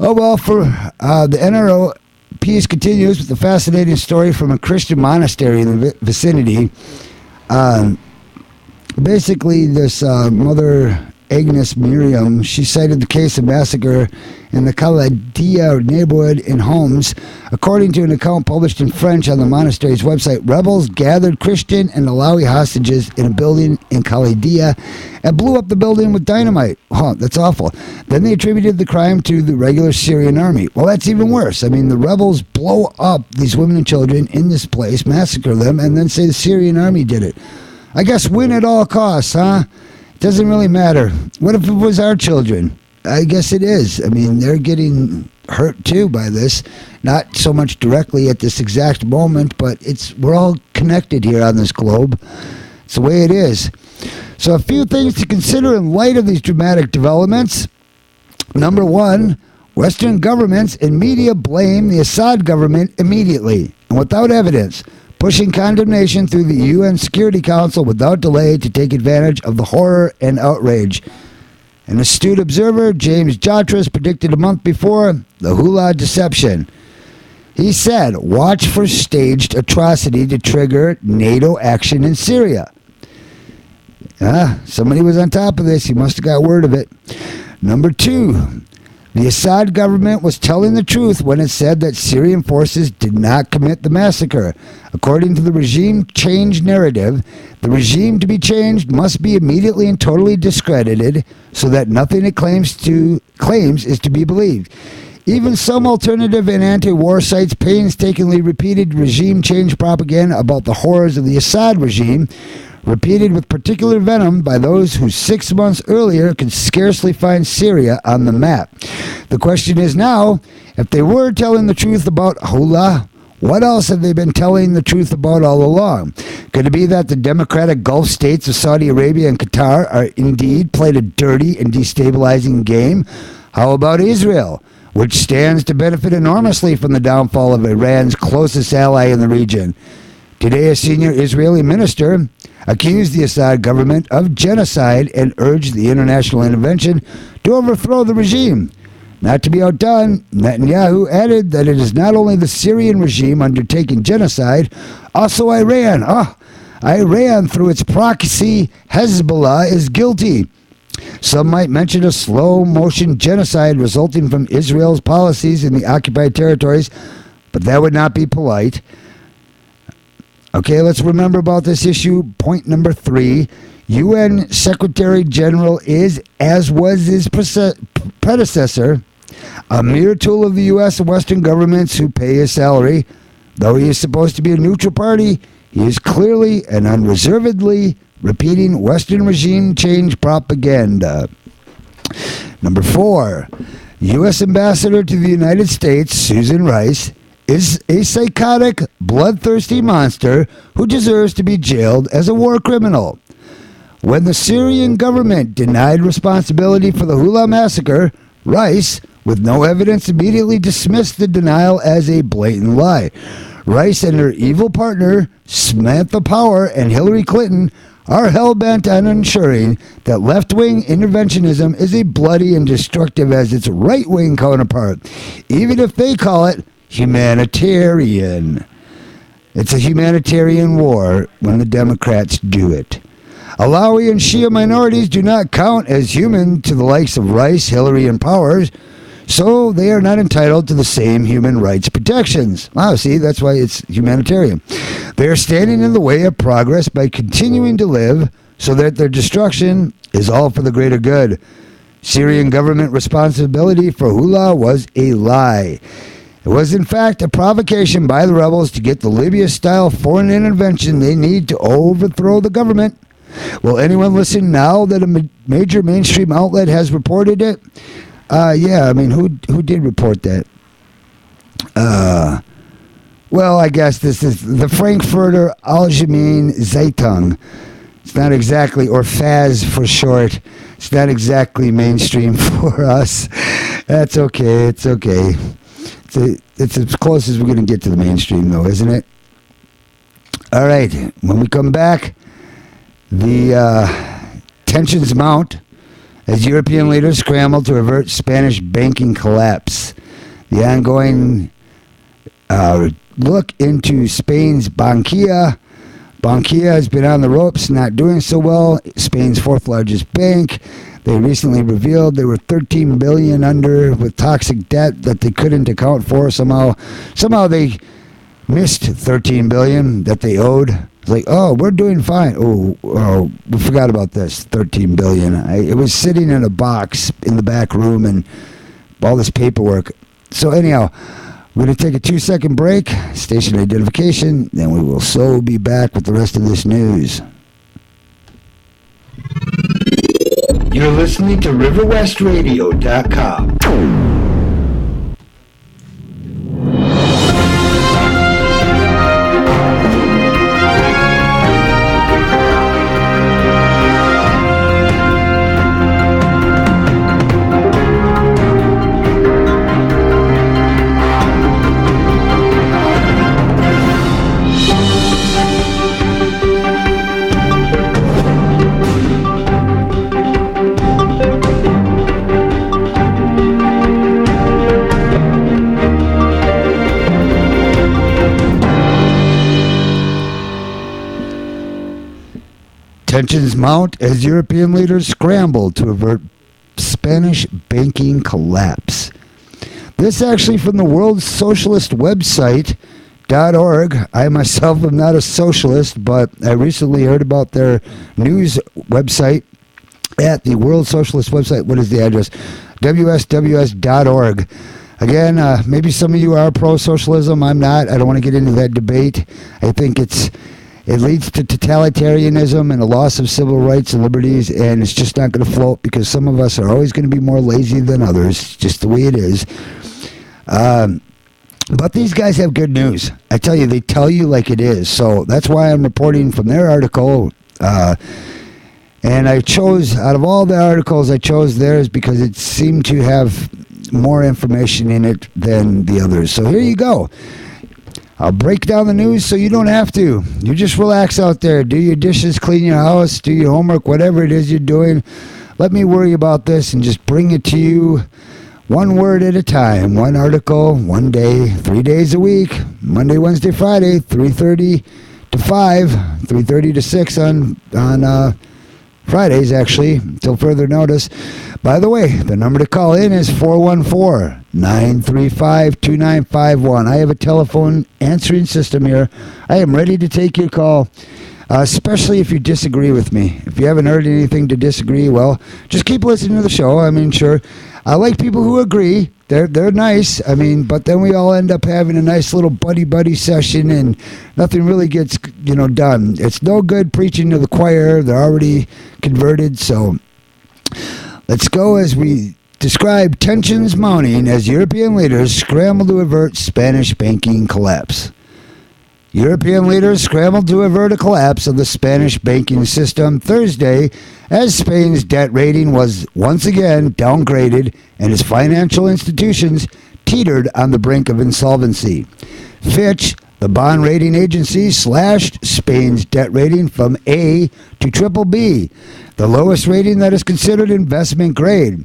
Oh, well, for the NRO, piece continues with a fascinating story from a Christian monastery in the vicinity. Basically, this Mother Agnes Miriam, she cited the case of massacre in the Khalidia neighborhood in Homs. According to an account published in French on the monastery's website, rebels gathered Christian and Alawi hostages in a building in Khalidia and blew up the building with dynamite. Oh, that's awful. Then they attributed the crime to the regular Syrian army. Well, that's even worse. I mean, the rebels blow up these women and children in this place, massacre them, and then say the Syrian army did it. I guess win at all costs, huh? Doesn't really matter. What if it was our children? I guess it is. I mean, they're getting hurt too by this. Not so much directly at this exact moment, but we're all connected here on this globe. It's the way it is. So a few things to consider in light of these dramatic developments. Number one, Western governments and media blame the Assad government immediately and without evidence, pushing condemnation through the UN Security Council without delay to take advantage of the horror and outrage. An astute observer, James Jotras, predicted a month before the Hulah deception. He said, watch for staged atrocity to trigger NATO action in Syria. Somebody was on top of this. He must have got word of it. Number two, the Assad government was telling the truth when it said that Syrian forces did not commit the massacre. According to the regime change narrative, the regime to be changed must be immediately and totally discredited so that nothing it claims is to be believed. Even some alternative and anti-war sites painstakingly repeated regime change propaganda about the horrors of the Assad regime, repeated with particular venom by those who 6 months earlier could scarcely find Syria on the map. The question is now, if they were telling the truth about Hulah, what else have they been telling the truth about all along? Could it be that the democratic Gulf states of Saudi Arabia and Qatar are indeed played a dirty and destabilizing game? How about Israel, which stands to benefit enormously from the downfall of Iran's closest ally in the region? Today, a senior Israeli minister accused the Assad government of genocide and urged the international intervention to overthrow the regime. Not to be outdone, Netanyahu added that it is not only the Syrian regime undertaking genocide, also Iran. Iran, through its proxy Hezbollah, is guilty. Some might mention a slow-motion genocide resulting from Israel's policies in the occupied territories, but that would not be polite. Okay, let's remember about this issue. Point number 3. UN Secretary General is, as was his predecessor, a mere tool of the U.S. and Western governments who pay his salary. Though he is supposed to be a neutral party, he is clearly and unreservedly repeating Western regime change propaganda. Number 4. U.S. Ambassador to the United States, Susan Rice, is a psychotic, bloodthirsty monster who deserves to be jailed as a war criminal. When the Syrian government denied responsibility for the Hula massacre, Rice, with no evidence, immediately dismissed the denial as a blatant lie. Rice and her evil partner, Samantha Power and Hillary Clinton, are hell-bent on ensuring that left-wing interventionism is as bloody and destructive as its right-wing counterpart, even if they call it humanitarian. It's a humanitarian war when the Democrats do it. Alawi and Shia minorities do not count as human to the likes of Rice, Hillary, and Powers, so they are not entitled to the same human rights protections. Wow, see, that's why it's humanitarian. They are standing in the way of progress by continuing to live so that their destruction is all for the greater good. Syrian government responsibility for Hula was a lie. It was, in fact, a provocation by the rebels to get the Libya-style foreign intervention they need to overthrow the government. Will anyone listen now that a major mainstream outlet has reported it? Yeah, I mean, who did report that? Well, I guess this is the Frankfurter Allgemeine Zeitung. It's not exactly, or FAZ for short. It's not exactly mainstream for us. That's okay. It's okay. It's as close as we're going to get to the mainstream, though, isn't it? All right. When we come back, the tensions mount as European leaders scramble to avert Spanish banking collapse. The ongoing look into Spain's Bankia. Bankia has been on the ropes, not doing so well. Spain's fourth largest bank. They recently revealed they were $13 billion under with toxic debt that they couldn't account for. Somehow they missed $13 billion that they owed. It's like, oh, we're doing fine. Oh, we forgot about this $13 billion. It was sitting in a box in the back room and all this paperwork. So anyhow, we're going to take a 2-second break, station identification, then we will so be back with the rest of this news. You're listening to RiverWestRadio.com. Tensions mount as European leaders scramble to avert Spanish banking collapse. This actually from the World Socialist website .org. I myself am not a socialist, but I recently heard about their news website at the World Socialist website. What is the address? WSWS.org. Again, maybe some of you are pro-socialism. I'm not. I don't want to get into that debate. I think it leads to totalitarianism and a loss of civil rights and liberties, and it's just not going to float because some of us are always going to be more lazy than others, just the way it is. But these guys have good news. I tell you, they tell you like it is. So that's why I'm reporting from their article. And I chose, out of all the articles, I chose theirs because it seemed to have more information in it than the others. So here you go. I'll break down the news so you don't have to. You just relax out there. Do your dishes, clean your house, do your homework, whatever it is you're doing. Let me worry about this and just bring it to you one word at a time. One article, one day, 3 days a week. Monday, Wednesday, Friday, 3:30 to 5, 3:30 to 6 on Fridays, actually, until further notice. By the way, the number to call in is 414-935-2951. I have a telephone answering system here. I am ready to take your call, especially if you disagree with me. If you haven't heard anything to disagree, well, just keep listening to the show. I mean, sure, I like people who agree. They're nice. I mean, but then we all end up having a nice little buddy session, and nothing really gets, done. It's no good preaching to the choir. They're already converted. So let's go as we describe tensions mounting as European leaders scramble to avert Spanish banking collapse. European leaders scrambled to avert a collapse of the Spanish banking system Thursday as Spain's debt rating was once again downgraded and its financial institutions teetered on the brink of insolvency. Fitch, the bond rating agency, slashed Spain's debt rating from A to BBB, the lowest rating that is considered investment grade.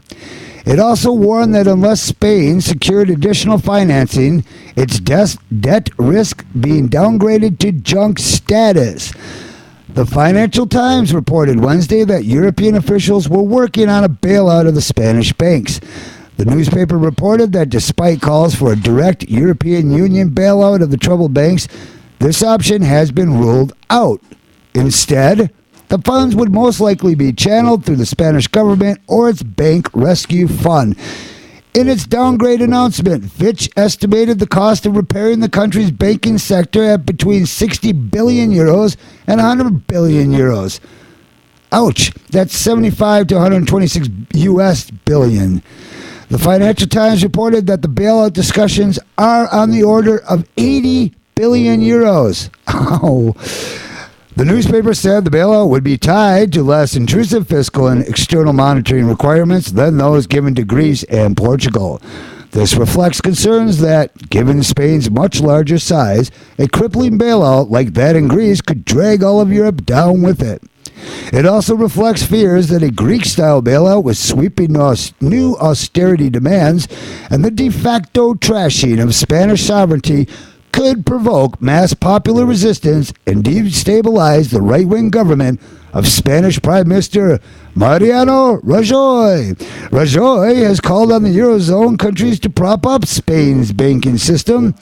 It also warned that unless Spain secured additional financing, its debt risked being downgraded to junk status. The Financial Times reported Wednesday that European officials were working on a bailout of the Spanish banks. The newspaper reported that despite calls for a direct European Union bailout of the troubled banks, this option has been ruled out. Instead, the funds would most likely be channeled through the Spanish government or its Bank Rescue Fund. In its downgrade announcement, Fitch estimated the cost of repairing the country's banking sector at between 60 billion euros and 100 billion euros. Ouch, that's 75 to 126 US billion. The Financial Times reported that the bailout discussions are on the order of 80 billion euros. Ow. The newspaper said the bailout would be tied to less intrusive fiscal and external monitoring requirements than those given to Greece and Portugal. This reflects concerns that, given Spain's much larger size, a crippling bailout like that in Greece could drag all of Europe down with it. It also reflects fears that a Greek-style bailout with sweeping new austerity demands and the de facto trashing of Spanish sovereignty could provoke mass popular resistance and destabilize the right-wing government of Spanish Prime Minister Mariano Rajoy. Rajoy has called on the Eurozone countries to prop up Spain's banking system.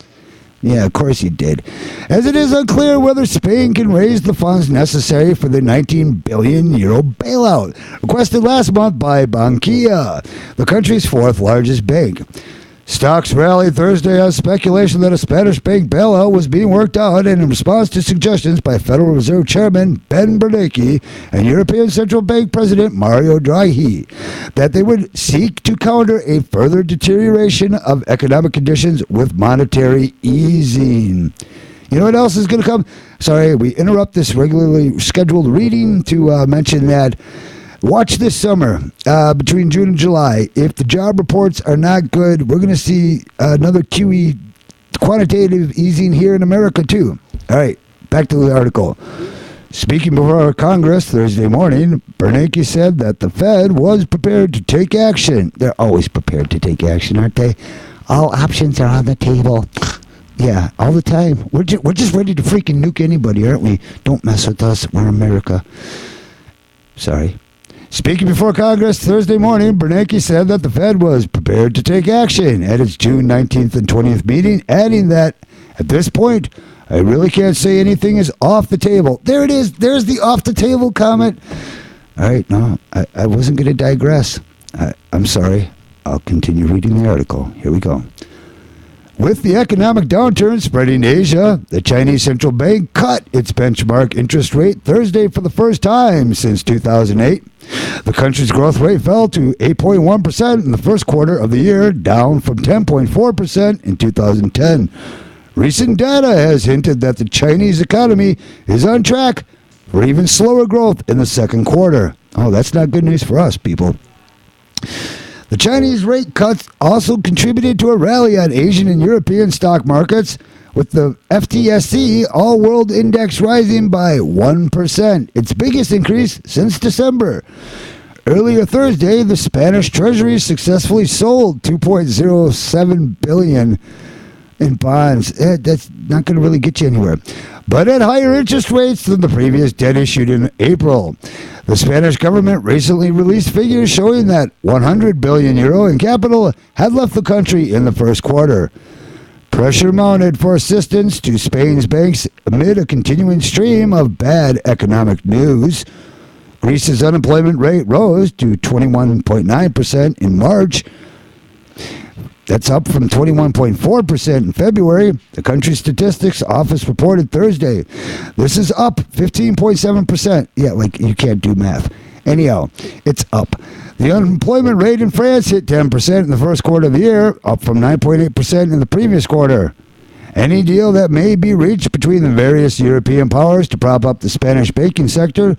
Yeah, of course he did. As it is unclear whether Spain can raise the funds necessary for the 19 billion euro bailout, requested last month by Bankia, the country's fourth largest bank. Stocks rallied Thursday on speculation that a Spanish bank bailout was being worked out, and in response to suggestions by Federal Reserve Chairman Ben Bernanke and European Central Bank President Mario Draghi, that they would seek to counter a further deterioration of economic conditions with monetary easing. You know what else is going to come? Sorry, we interrupt this regularly scheduled reading to mention that watch this summer, between June and July. If the job reports are not good, we're going to see another QE quantitative easing here in America, too. All right, back to the article. Speaking before Congress Thursday morning, Bernanke said that the Fed was prepared to take action. They're always prepared to take action, aren't they? All options are on the table. Yeah, all the time. We're just ready to freaking nuke anybody, aren't we? Don't mess with us. We're America. Sorry. Speaking before Congress Thursday morning, Bernanke said that the Fed was prepared to take action at its June 19th and 20th meeting, adding that, at this point, I really can't say anything is off the table. There it is. There's the off-the-table comment. All right, no, I wasn't going to digress. I'm sorry. I'll continue reading the article. Here we go. With the economic downturn spreading to Asia, the Chinese central bank cut its benchmark interest rate Thursday for the first time since 2008. The country's growth rate fell to 8.1% in the first quarter of the year, down from 10.4% in 2010. Recent data has hinted that the Chinese economy is on track for even slower growth in the second quarter. Oh, that's not good news for us, people. The Chinese rate cuts also contributed to a rally on Asian and European stock markets, with the FTSE All-World Index rising by 1%, its biggest increase since December. Earlier Thursday, the Spanish Treasury successfully sold $2.07 billion in bonds. That's not going to really get you anywhere. But at higher interest rates than the previous debt issued in April. The Spanish government recently released figures showing that 100 billion euro in capital had left the country in the first quarter. Pressure mounted for assistance to Spain's banks amid a continuing stream of bad economic news. Greece's unemployment rate rose to 21.9% in March. That's up from 21.4% in February. The country's statistics office reported Thursday. This is up 15.7%. Yeah, like you can't do math. Anyhow, it's up. The unemployment rate in France hit 10% in the first quarter of the year, up from 9.8% in the previous quarter. Any deal that may be reached between the various European powers to prop up the Spanish banking sector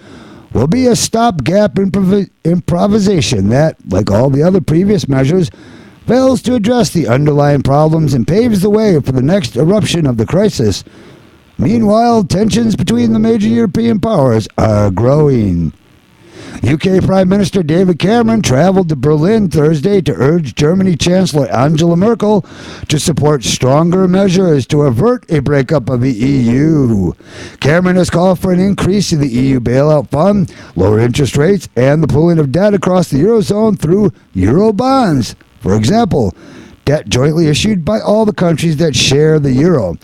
will be a stopgap improvisation that, like all the other previous measures, fails to address the underlying problems and paves the way for the next eruption of the crisis. Meanwhile, tensions between the major European powers are growing. UK Prime Minister David Cameron traveled to Berlin Thursday to urge Germany Chancellor Angela Merkel to support stronger measures to avert a breakup of the EU. Cameron has called for an increase in the EU bailout fund, lower interest rates, and the pooling of debt across the Eurozone through Euro bonds. For example, debt jointly issued by all the countries that share the euro.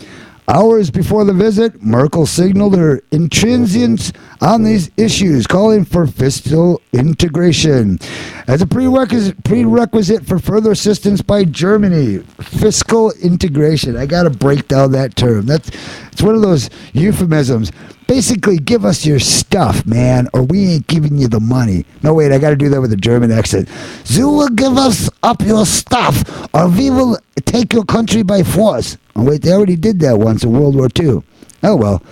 Hours before the visit, Merkel signaled her intransigence on these issues, calling for fiscal integration as a prerequisite for further assistance by Germany. Fiscal integration. I got to break down that term. It's one of those euphemisms. Basically, give us your stuff, man, or we ain't giving you the money. No, wait, I got to do that with a German accent. You will give us up your stuff, or we will take your country by force. Oh, wait, they already did that once in World War II. Oh, well.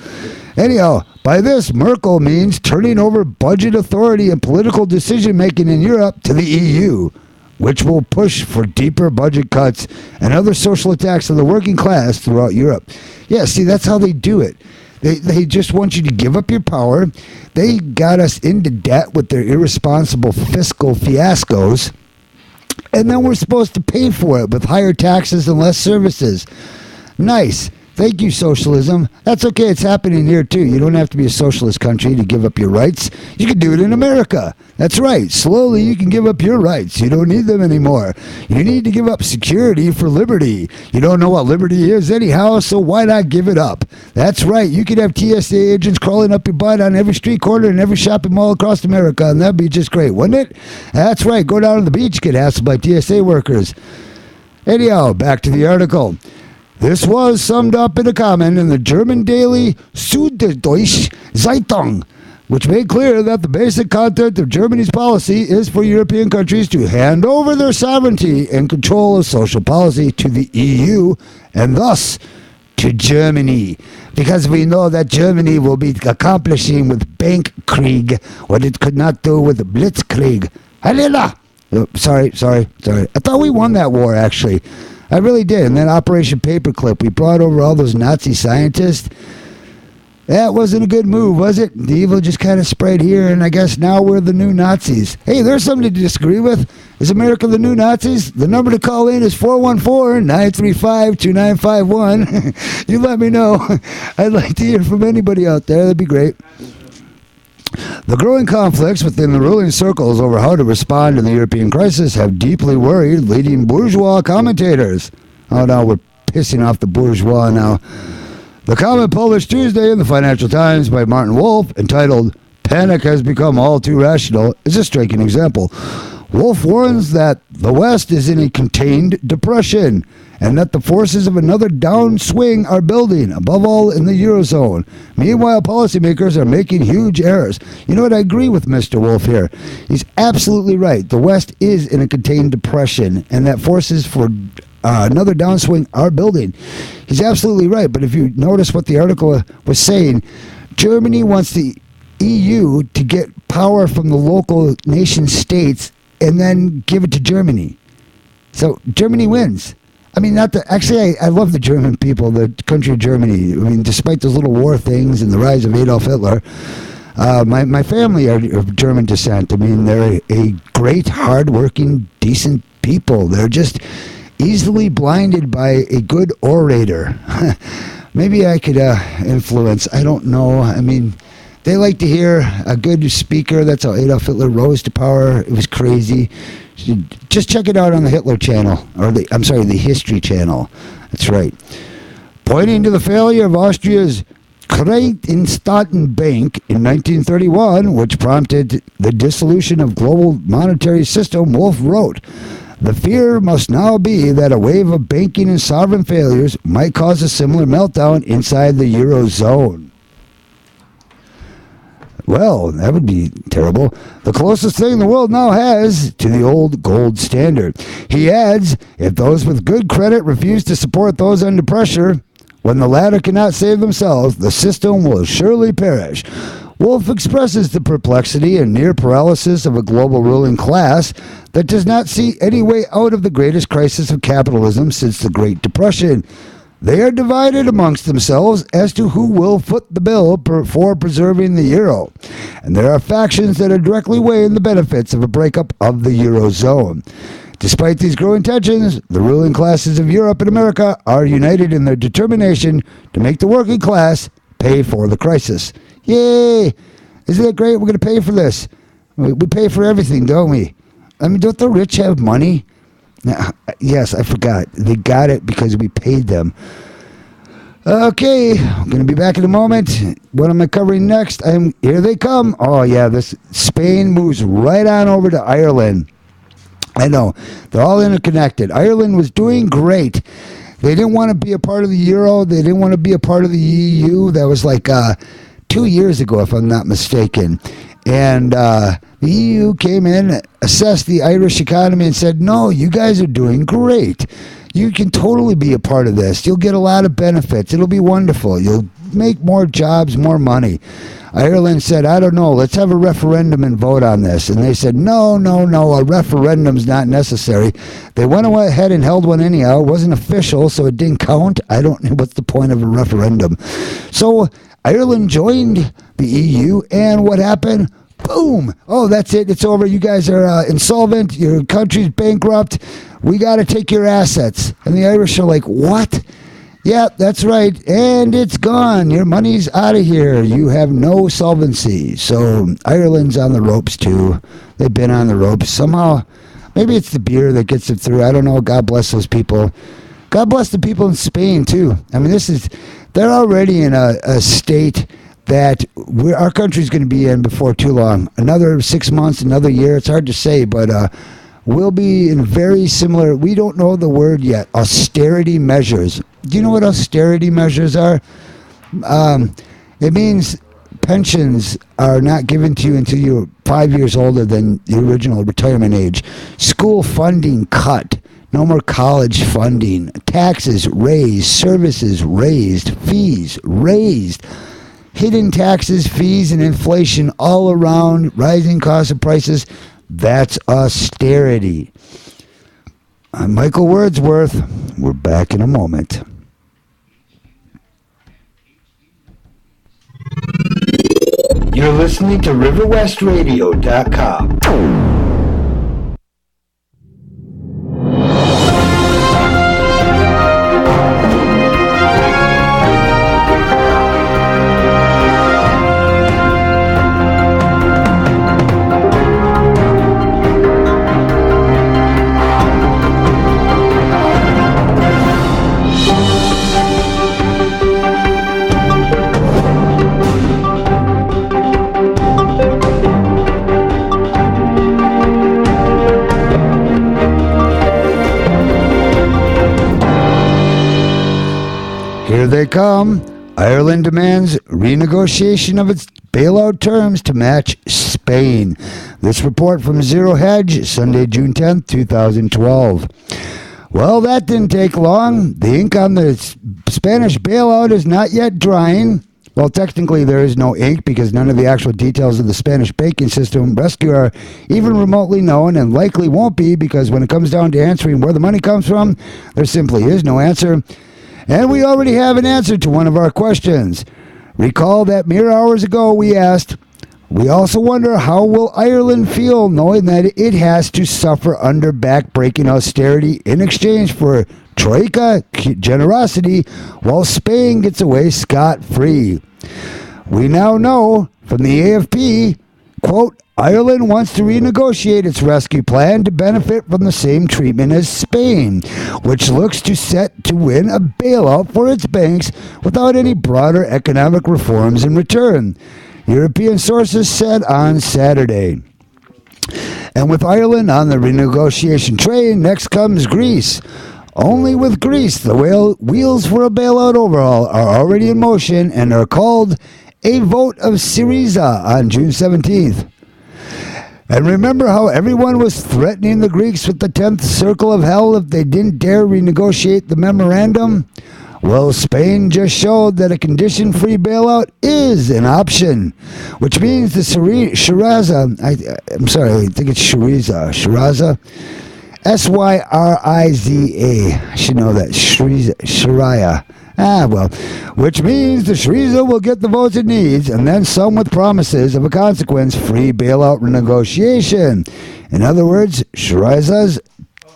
Anyhow, by this, Merkel means turning over budget authority and political decision-making in Europe to the EU, which will push for deeper budget cuts and other social attacks on the working class throughout Europe. Yeah, see, that's how they do it. They just want you to give up your power. They got us into debt with their irresponsible fiscal fiascos, and then we're supposed to pay for it with higher taxes and less services. Nice. Thank you, socialism. That's okay. It's happening here, too. You don't have to be a socialist country to give up your rights. You can do it in America. That's right. Slowly, you can give up your rights. You don't need them anymore. You need to give up security for liberty. You don't know what liberty is anyhow, so why not give it up? That's right. You could have TSA agents crawling up your butt on every street corner and every shopping mall across America, and that'd be just great, wouldn't it? That's right. Go down to the beach, get hassled by TSA workers. Anyhow, back to the article. This was summed up in a comment in the German daily Süddeutsche Zeitung, which made clear that the basic content of Germany's policy is for European countries to hand over their sovereignty and control of social policy to the EU, and thus to Germany, because we know that Germany will be accomplishing with Bankkrieg what it could not do with Blitzkrieg. Halila! Oh, sorry. I thought we won that war, actually. I really did. And then Operation Paperclip, we brought over all those Nazi scientists. That wasn't a good move, was it? The evil just kind of spread here, and I guess now we're the new Nazis. Hey, there's something to disagree with. Is America the new Nazis? The number to call in is 414-935-2951. You let me know. I'd like to hear from anybody out there. That'd be great. The growing conflicts within the ruling circles over how to respond to the European crisis have deeply worried leading bourgeois commentators. Oh, now we're pissing off the bourgeois now. The comment published Tuesday in the Financial Times by Martin Wolf, entitled "Panic Has Become All Too Rational," is a striking example. Wolf warns that the West is in a contained depression and that the forces of another downswing are building, above all in the Eurozone. Meanwhile, policymakers are making huge errors. You know what? I agree with Mr. Wolf here. He's absolutely right. The West is in a contained depression and that forces for another downswing are building. He's absolutely right. But if you notice what the article was saying, Germany wants the EU to get power from the local nation states and then give it to Germany. So Germany wins. I mean, actually, I love the German people, the country of Germany. I mean, despite those little war things and the rise of Adolf Hitler, my family are of German descent. I mean, they're a great, hardworking, decent people. They're just easily blinded by a good orator. Maybe I could influence. I don't know. I mean, they like to hear a good speaker. That's how Adolf Hitler rose to power. It was crazy. Just check it out on the Hitler channel, or the History channel. That's right. Pointing to the failure of Austria's Kreisstaaten Bank in 1931, which prompted the dissolution of global monetary system, Wolf wrote, "The fear must now be that a wave of banking and sovereign failures might cause a similar meltdown inside the Eurozone." Well, that would be terrible. The closest thing the world now has to the old gold standard. He adds, if those with good credit refuse to support those under pressure, when the latter cannot save themselves, the system will surely perish. Wolf expresses the perplexity and near paralysis of a global ruling class that does not see any way out of the greatest crisis of capitalism since the Great Depression. They are divided amongst themselves as to who will foot the bill for preserving the euro. And there are factions that are directly weighing the benefits of a breakup of the eurozone. Despite these growing tensions, the ruling classes of Europe and America are united in their determination to make the working class pay for the crisis. Yay! Isn't that great? We're going to pay for this. We pay for everything, don't we? I mean, don't the rich have money? Yes, I forgot. They got it because we paid them. Okay, I'm going to be back in a moment. What am I covering next? Here they come. Oh, yeah, Spain moves right on over to Ireland. I know. They're all interconnected. Ireland was doing great. They didn't want to be a part of the euro. They didn't want to be a part of the EU. That was like 2 years ago, if I'm not mistaken. And the EU came in, assessed the Irish economy, and said, no, you guys are doing great. You can totally be a part of this. You'll get a lot of benefits. It'll be wonderful. You'll make more jobs, more money. Ireland said, I don't know, let's have a referendum and vote on this. And they said, no, a referendum's not necessary. They went ahead and held one anyhow. It wasn't official, so it didn't count. I don't know what's the point of a referendum. So Ireland joined the EU, and what happened? Boom! Oh, that's it. It's over. You guys are insolvent. Your country's bankrupt. We got to take your assets. And the Irish are like, what? Yeah, that's right. And it's gone. Your money's out of here. You have no solvency. So Ireland's on the ropes, too. They've been on the ropes. Somehow, maybe it's the beer that gets it through. I don't know. God bless those people. God bless the people in Spain, too. I mean, they're already in a state that our country's going to be in before too long. Another 6 months, another year. It's hard to say, but we'll be in very similar, we don't know the word yet, austerity measures. Do you know what austerity measures are? It means pensions are not given to you until you're 5 years older than the original retirement age. School funding cut. No more college funding. Taxes raised. Services raised. Fees raised. Hidden taxes, fees, and inflation all around, rising costs of prices. That's austerity. I'm Michael Wordsworth. We're back in a moment. You're listening to RiverWestRadio.com. Here they come. Ireland demands renegotiation of its bailout terms to match Spain. This report from Zero Hedge, Sunday, June 10th, 2012. Well, that didn't take long. The ink on the Spanish bailout is not yet drying. Well, technically there is no ink because none of the actual details of the Spanish banking system rescue are even remotely known, and likely won't be, because when it comes down to answering where the money comes from, there simply is no answer. And we already have an answer to one of our questions. Recall that mere hours ago we asked, We also wonder how will Ireland feel knowing that it has to suffer under back-breaking austerity in exchange for troika generosity while Spain gets away scot-free. We now know from the AFP, quote, Ireland wants to renegotiate its rescue plan to benefit from the same treatment as Spain, which looks to set to win a bailout for its banks without any broader economic reforms in return, European sources said on Saturday. And with Ireland on the renegotiation train, next comes Greece. Only with Greece, the wheels for a bailout overhaul are already in motion and are called a vote of Syriza on June 17th. And remember how everyone was threatening the Greeks with the 10th circle of hell if they didn't dare renegotiate the memorandum? Well, Spain just showed that a condition-free bailout is an option, which means the Syriza, I'm sorry, I think it's Syriza, S-Y-R-I-Z-A, I should know that, Syria. Which means the Syriza will get the votes it needs, and then some with promises of a consequence-free bailout renegotiation. In other words, Syriza's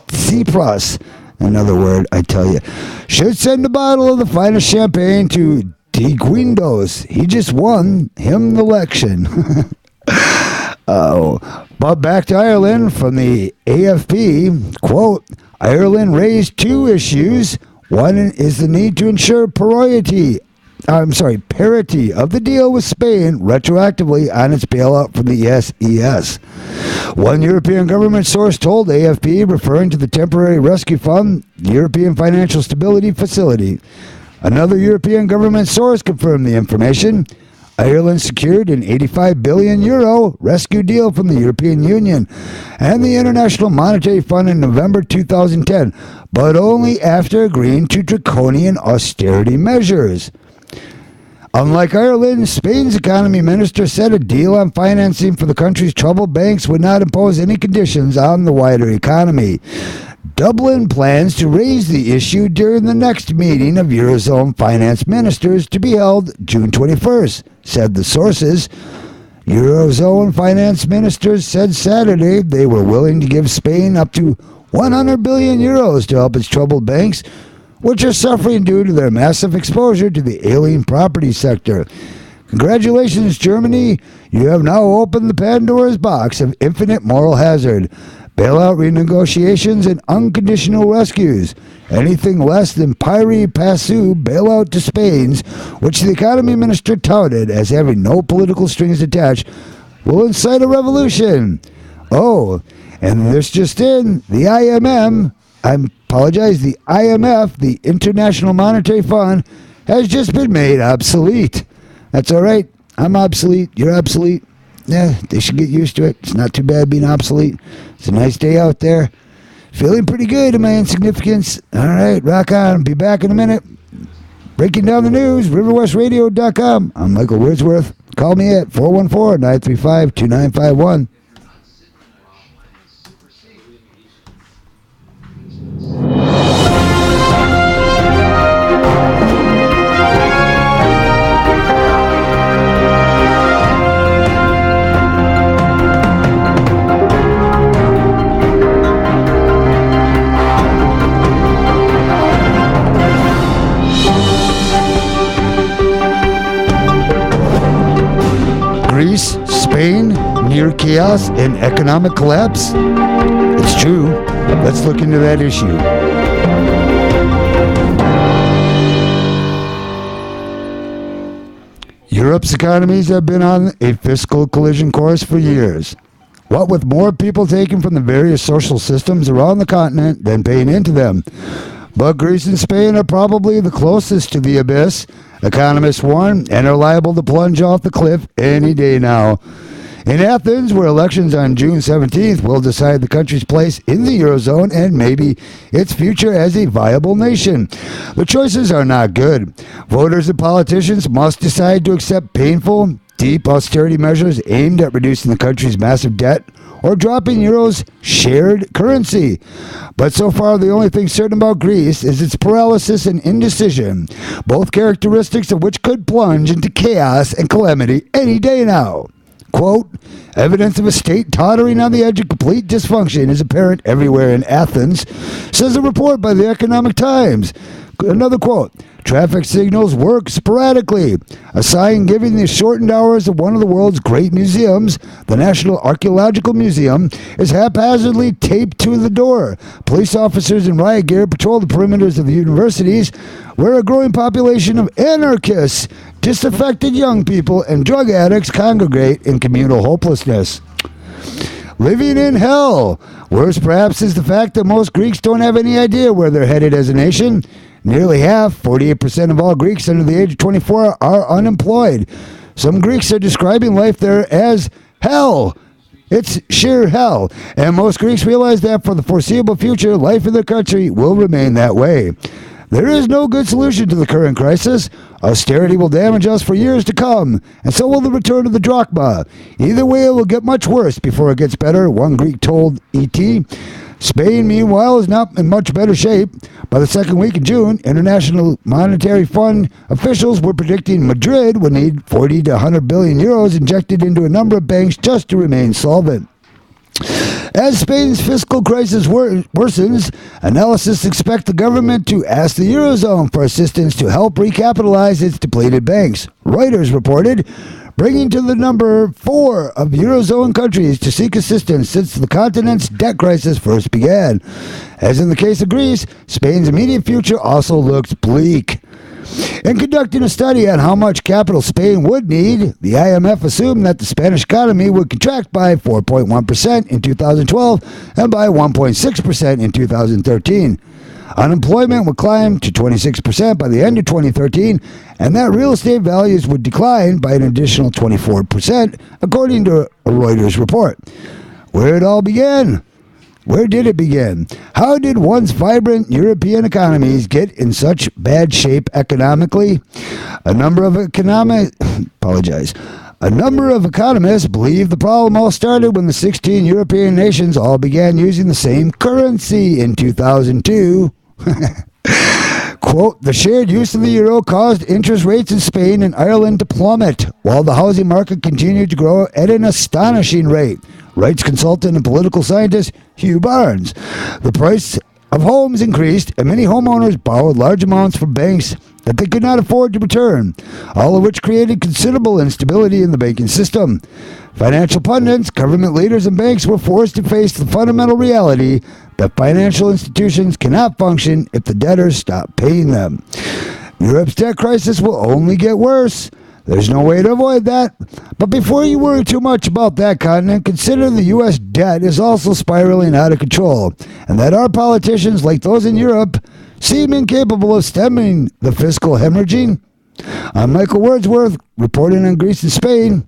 C+. Another word, I tell you. Should send a bottle of the finest champagne to De Guindos. He just won him the election. But back to Ireland from the AFP. Quote, Ireland raised two issues. One is the need to ensure parity of the deal with Spain retroactively on its bailout from the SES. One European government source told AFP, referring to the Temporary Rescue Fund, the European Financial Stability Facility. Another European government source confirmed the information. Ireland secured an €85 billion rescue deal from the European Union and the International Monetary Fund in November 2010, but only after agreeing to draconian austerity measures. Unlike Ireland, Spain's economy minister said a deal on financing for the country's troubled banks would not impose any conditions on the wider economy. Dublin plans to raise the issue during the next meeting of Eurozone finance ministers to be held June 21st, said the sources. Eurozone finance ministers said Saturday they were willing to give Spain up to €100 billion to help its troubled banks, which are suffering due to their massive exposure to the alien property sector. Congratulations, Germany. You have now opened the Pandora's box of infinite moral hazard. Bailout renegotiations and unconditional rescues. Anything less than pari passu bailout to Spain's, which the economy minister touted as having no political strings attached, will incite a revolution. Oh, and this just in, the the IMF, the International Monetary Fund, has just been made obsolete. That's all right. I'm obsolete. You're obsolete. Yeah, they should get used to it. It's not too bad being obsolete. It's a nice day out there. Feeling pretty good in my insignificance. All right, rock on. Be back in a minute. Breaking down the news, riverwestradio.com. I'm Michael Wordsworth. Call me at 414-935-2951. Greece, Spain, near chaos and economic collapse? It's true. Let's look into that issue. Europe's economies have been on a fiscal collision course for years. What with more people taken from the various social systems around the continent than paying into them. But Greece and Spain are probably the closest to the abyss, economists warn, and are liable to plunge off the cliff any day now. In Athens, where elections on June 17th will decide the country's place in the Eurozone and maybe its future as a viable nation. The choices are not good. Voters and politicians must decide to accept painful, deep austerity measures aimed at reducing the country's massive debt or dropping Euro's shared currency. But so far, the only thing certain about Greece is its paralysis and indecision, both characteristics of which could plunge into chaos and calamity any day now. Quote, evidence of a state tottering on the edge of complete dysfunction is apparent everywhere in Athens, says a report by the Economic Times. Another quote, traffic signals work sporadically. A sign giving the shortened hours of one of the world's great museums, the National Archaeological Museum, is haphazardly taped to the door. Police officers in riot gear patrol the perimeters of the universities, where a growing population of anarchists, disaffected young people, and drug addicts congregate in communal hopelessness. Living in hell. Worse, perhaps, is the fact that most Greeks don't have any idea where they're headed as a nation. Nearly half, 48% of all Greeks under the age of 24, are unemployed. Some Greeks are describing life there as hell. It's sheer hell. And most Greeks realize that for the foreseeable future, life in their country will remain that way. There is no good solution to the current crisis. Austerity will damage us for years to come, and so will the return of the drachma. Either way, it will get much worse before it gets better, one Greek told ET. Spain, meanwhile, is not in much better shape. By the second week of June, International Monetary Fund officials were predicting Madrid would need 40 to 100 billion euros injected into a number of banks just to remain solvent. As Spain's fiscal crisis worsens, analysts expect the government to ask the Eurozone for assistance to help recapitalize its depleted banks. Reuters reported, bringing to the number 4 of Eurozone countries to seek assistance since the continent's debt crisis first began. As in the case of Greece, Spain's immediate future also looks bleak. In conducting a study on how much capital Spain would need, the IMF assumed that the Spanish economy would contract by 4.1% in 2012 and by 1.6% in 2013. Unemployment would climb to 26% by the end of 2013, and that real estate values would decline by an additional 24%, according to a Reuters report. Where it all began? Where did it begin? How did once vibrant European economies get in such bad shape economically? A number of economists believe the problem all started when the 16 European nations all began using the same currency in 2002. Quote, the shared use of the euro caused interest rates in Spain and Ireland to plummet, while the housing market continued to grow at an astonishing rate, writes consultant and political scientist Hugh Barnes. The price of homes increased, and many homeowners borrowed large amounts from banks that they could not afford to return, all of which created considerable instability in the banking system. Financial pundits, government leaders, and banks were forced to face the fundamental reality that financial institutions cannot function if the debtors stop paying them. Europe's debt crisis will only get worse. There's no way to avoid that. But before you worry too much about that continent, consider the U.S. debt is also spiraling out of control, and that our politicians, like those in Europe, seem incapable of stemming the fiscal hemorrhaging. I'm Michael Wordsworth, reporting on Greece and Spain.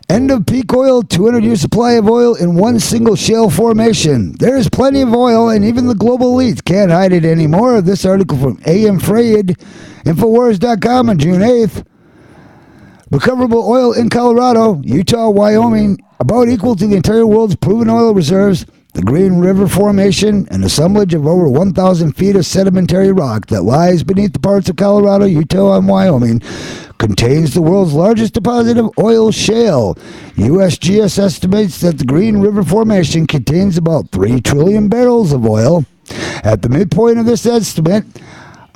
End of peak oil, 200-year supply of oil in one single shale formation. There is plenty of oil, and even the global elites can't hide it anymore. This article from A.M. Frayed, Infowars.com on June 8th. Recoverable oil in Colorado, Utah, Wyoming, about equal to the entire world's proven oil reserves. The Green River Formation, an assemblage of over 1,000 feet of sedimentary rock that lies beneath the parts of Colorado, Utah, and Wyoming, contains the world's largest deposit of oil shale. USGS estimates that the Green River Formation contains about 3 trillion barrels of oil. At the midpoint of this estimate,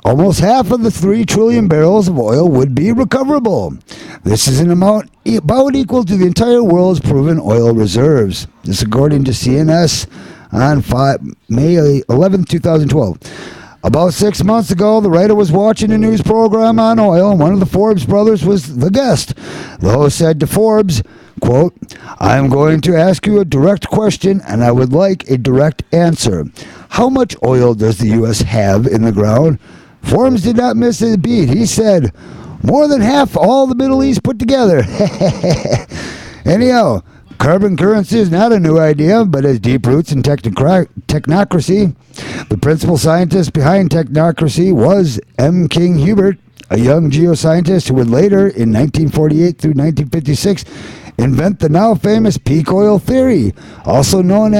almost half of the 3 trillion barrels of oil would be recoverable. This is an amount about equal to the entire world's proven oil reserves. This according to CNS on May 11, 2012. About 6 months ago, the writer was watching a news program on oil, and one of the Forbes brothers was the guest. The host said to Forbes, quote, I'm going to ask you a direct question, and I would like a direct answer. How much oil does the U.S. have in the ground? Forbes did not miss a beat. He said, more than half all the Middle East put together. Anyhow, carbon currency is not a new idea, but has deep roots in technocracy. The principal scientist behind technocracy was M. King Hubert, a young geoscientist who would later, in 1948 through 1956, invent the now famous peak oil theory, also known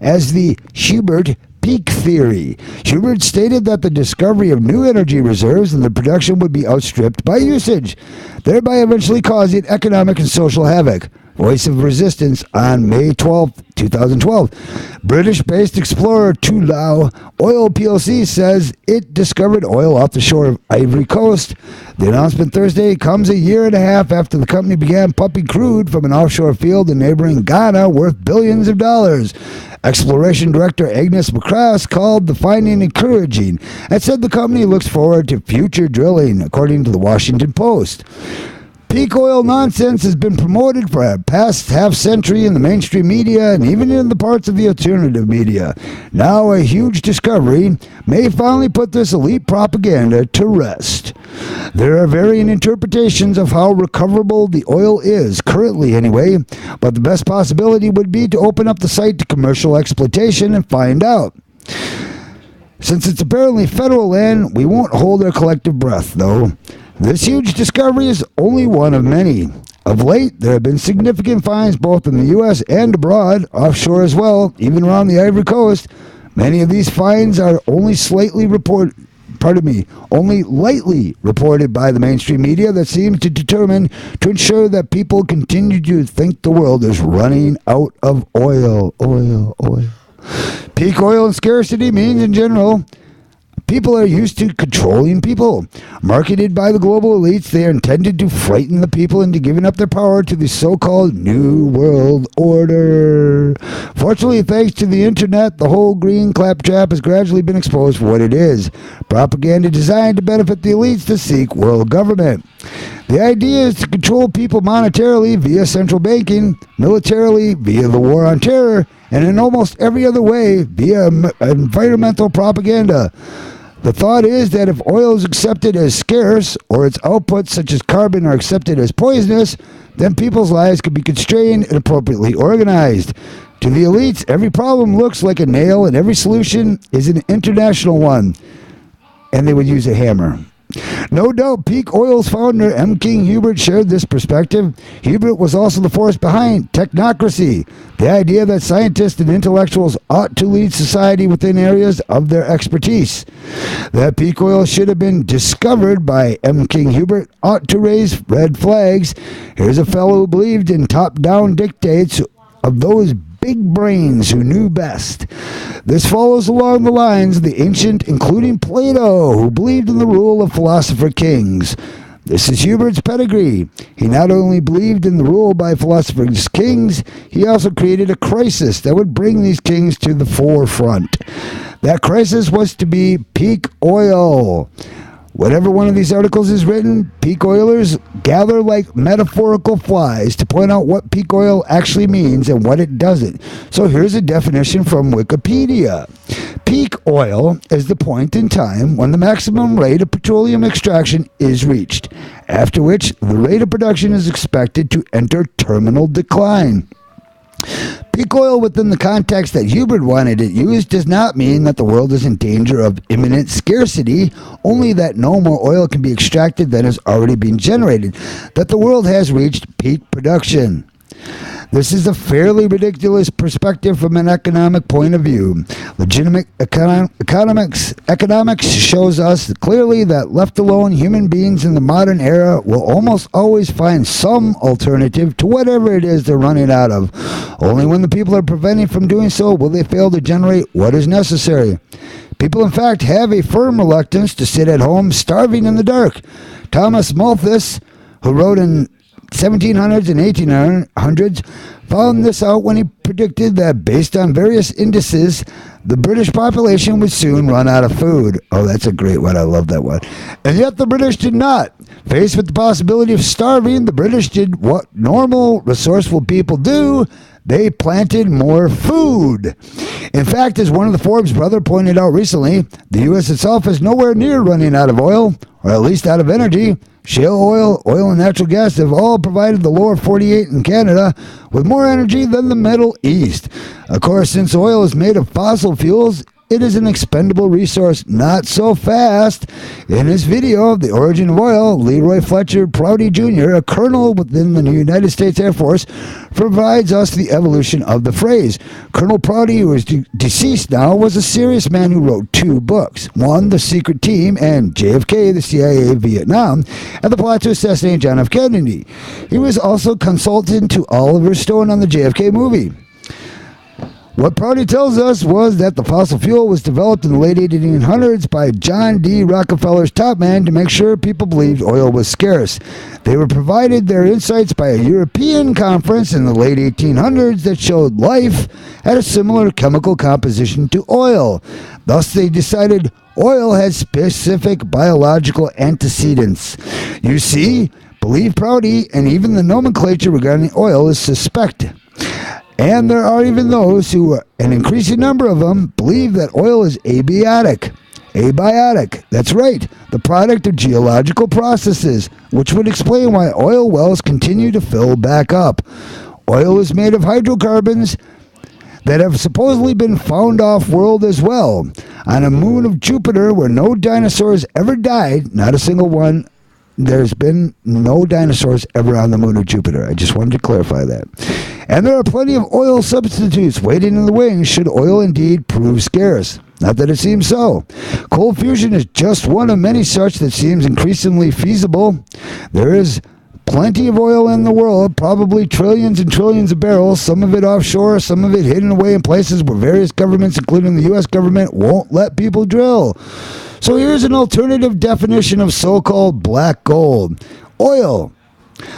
as the Hubert peak theory. Hubert stated that the discovery of new energy reserves and the production would be outstripped by usage, thereby eventually causing economic and social havoc. Voice of Resistance on May 12, 2012. British-based explorer Tu Lao Oil plc says it discovered oil off the shore of Ivory Coast. The announcement Thursday comes a year and a half after the company began pumping crude from an offshore field in neighboring Ghana worth billions of dollars. Exploration Director Agnes McCrass called the finding encouraging and said the company looks forward to future drilling, according to the Washington Post. Peak oil nonsense has been promoted for a past half-century in the mainstream media and even in the parts of the alternative media. Now a huge discovery may finally put this elite propaganda to rest. There are varying interpretations of how recoverable the oil is, currently anyway, but the best possibility would be to open up the site to commercial exploitation and find out. Since it's apparently federal land, we won't hold our collective breath, though. This huge discovery is only one of many. Of late, there have been significant finds both in the U.S. and abroad, offshore as well, even around the Ivory Coast. Many of these finds are only lightly reported by the mainstream media that seems to determine to ensure that people continue to think the world is running out of oil. Peak oil and scarcity means, in general, people are used to controlling people. Marketed by the global elites, they are intended to frighten the people into giving up their power to the so-called New World Order. Fortunately, thanks to the internet, the whole green claptrap has gradually been exposed for what it is. Propaganda designed to benefit the elites to seek world government. The idea is to control people monetarily via central banking, militarily via the war on terror, and in almost every other way via environmental propaganda. The thought is that if oil is accepted as scarce, or its outputs such as carbon are accepted as poisonous, then people's lives could be constrained and appropriately organized. To the elites, every problem looks like a nail and every solution is an international one. And they would use a hammer. No doubt Peak Oil's founder M. King Hubert shared this perspective. Hubert was also the force behind technocracy, the idea that scientists and intellectuals ought to lead society within areas of their expertise. That peak oil should have been discovered by M. King Hubert ought to raise red flags. Here's a fellow who believed in top-down dictates of those big brains who knew best. This follows along the lines of the ancient, including Plato, who believed in the rule of philosopher kings. This is Hubert's pedigree. He not only believed in the rule by philosophers kings, he also created a crisis that would bring these kings to the forefront. That crisis was to be peak oil. Whenever one of these articles is written, peak oilers gather like metaphorical flies to point out what peak oil actually means and what it doesn't. So here's a definition from Wikipedia. Peak oil is the point in time when the maximum rate of petroleum extraction is reached, after which the rate of production is expected to enter terminal decline. Peak oil within the context that Hubert wanted it used does not mean that the world is in danger of imminent scarcity, only that no more oil can be extracted than has already been generated, that the world has reached peak production. This is a fairly ridiculous perspective from an economic point of view. Legitimate economics shows us clearly that left alone, human beings in the modern era will almost always find some alternative to whatever it is they're running out of. Only when the people are preventing from doing so will they fail to generate what is necessary. People, in fact, have a firm reluctance to sit at home starving in the dark. Thomas Malthus, who wrote in 1700s and 1800s, found this out when he predicted that based on various indices, the British population would soon run out of food. Oh, that's a great one. I love that one. And yet the British did not. Faced with the possibility of starving, the British did what normal, resourceful people do. They planted more food. In fact, as one of the Forbes brother pointed out recently, the U.S. itself is nowhere near running out of oil, or at least out of energy. Shale oil, oil and natural gas have all provided the lower 48 in Canada with more energy than the Middle East. Of course, since oil is made of fossil fuels, it is an expendable resource. Not so fast. In his video of the origin of oil, Leroy Fletcher Prouty Jr., a colonel within the United States Air Force, provides us the evolution of the phrase. Colonel Prouty, who is deceased now, was a serious man who wrote 2 books. One, The Secret Team, and JFK, the CIA Vietnam, and the plot to assassinate John F. Kennedy. He was also consultant to Oliver Stone on the JFK movie. What Prouty tells us was that the fossil fuel was developed in the late 1800s by John D. Rockefeller's top man to make sure people believed oil was scarce. They were provided their insights by a European conference in the late 1800s that showed life had a similar chemical composition to oil. Thus, they decided oil had specific biological antecedents. You see, believe Prouty, and even the nomenclature regarding oil is suspect. And there are even those who, an increasing number of them, believe that oil is abiotic. Abiotic, that's right, the product of geological processes, which would explain why oil wells continue to fill back up. Oil is made of hydrocarbons that have supposedly been found off-world as well. On a moon of Jupiter where no dinosaurs ever died, not a single one, there's been no dinosaurs ever on the moon of Jupiter. I just wanted to clarify that. And there are plenty of oil substitutes waiting in the wings should oil indeed prove scarce. Not that it seems so. Coal fusion is just one of many such that seems increasingly feasible. There is plenty of oil in the world, probably trillions and trillions of barrels, some of it offshore, some of it hidden away in places where various governments, including the U.S. government, won't let people drill. So here's an alternative definition of so-called black gold. Oil,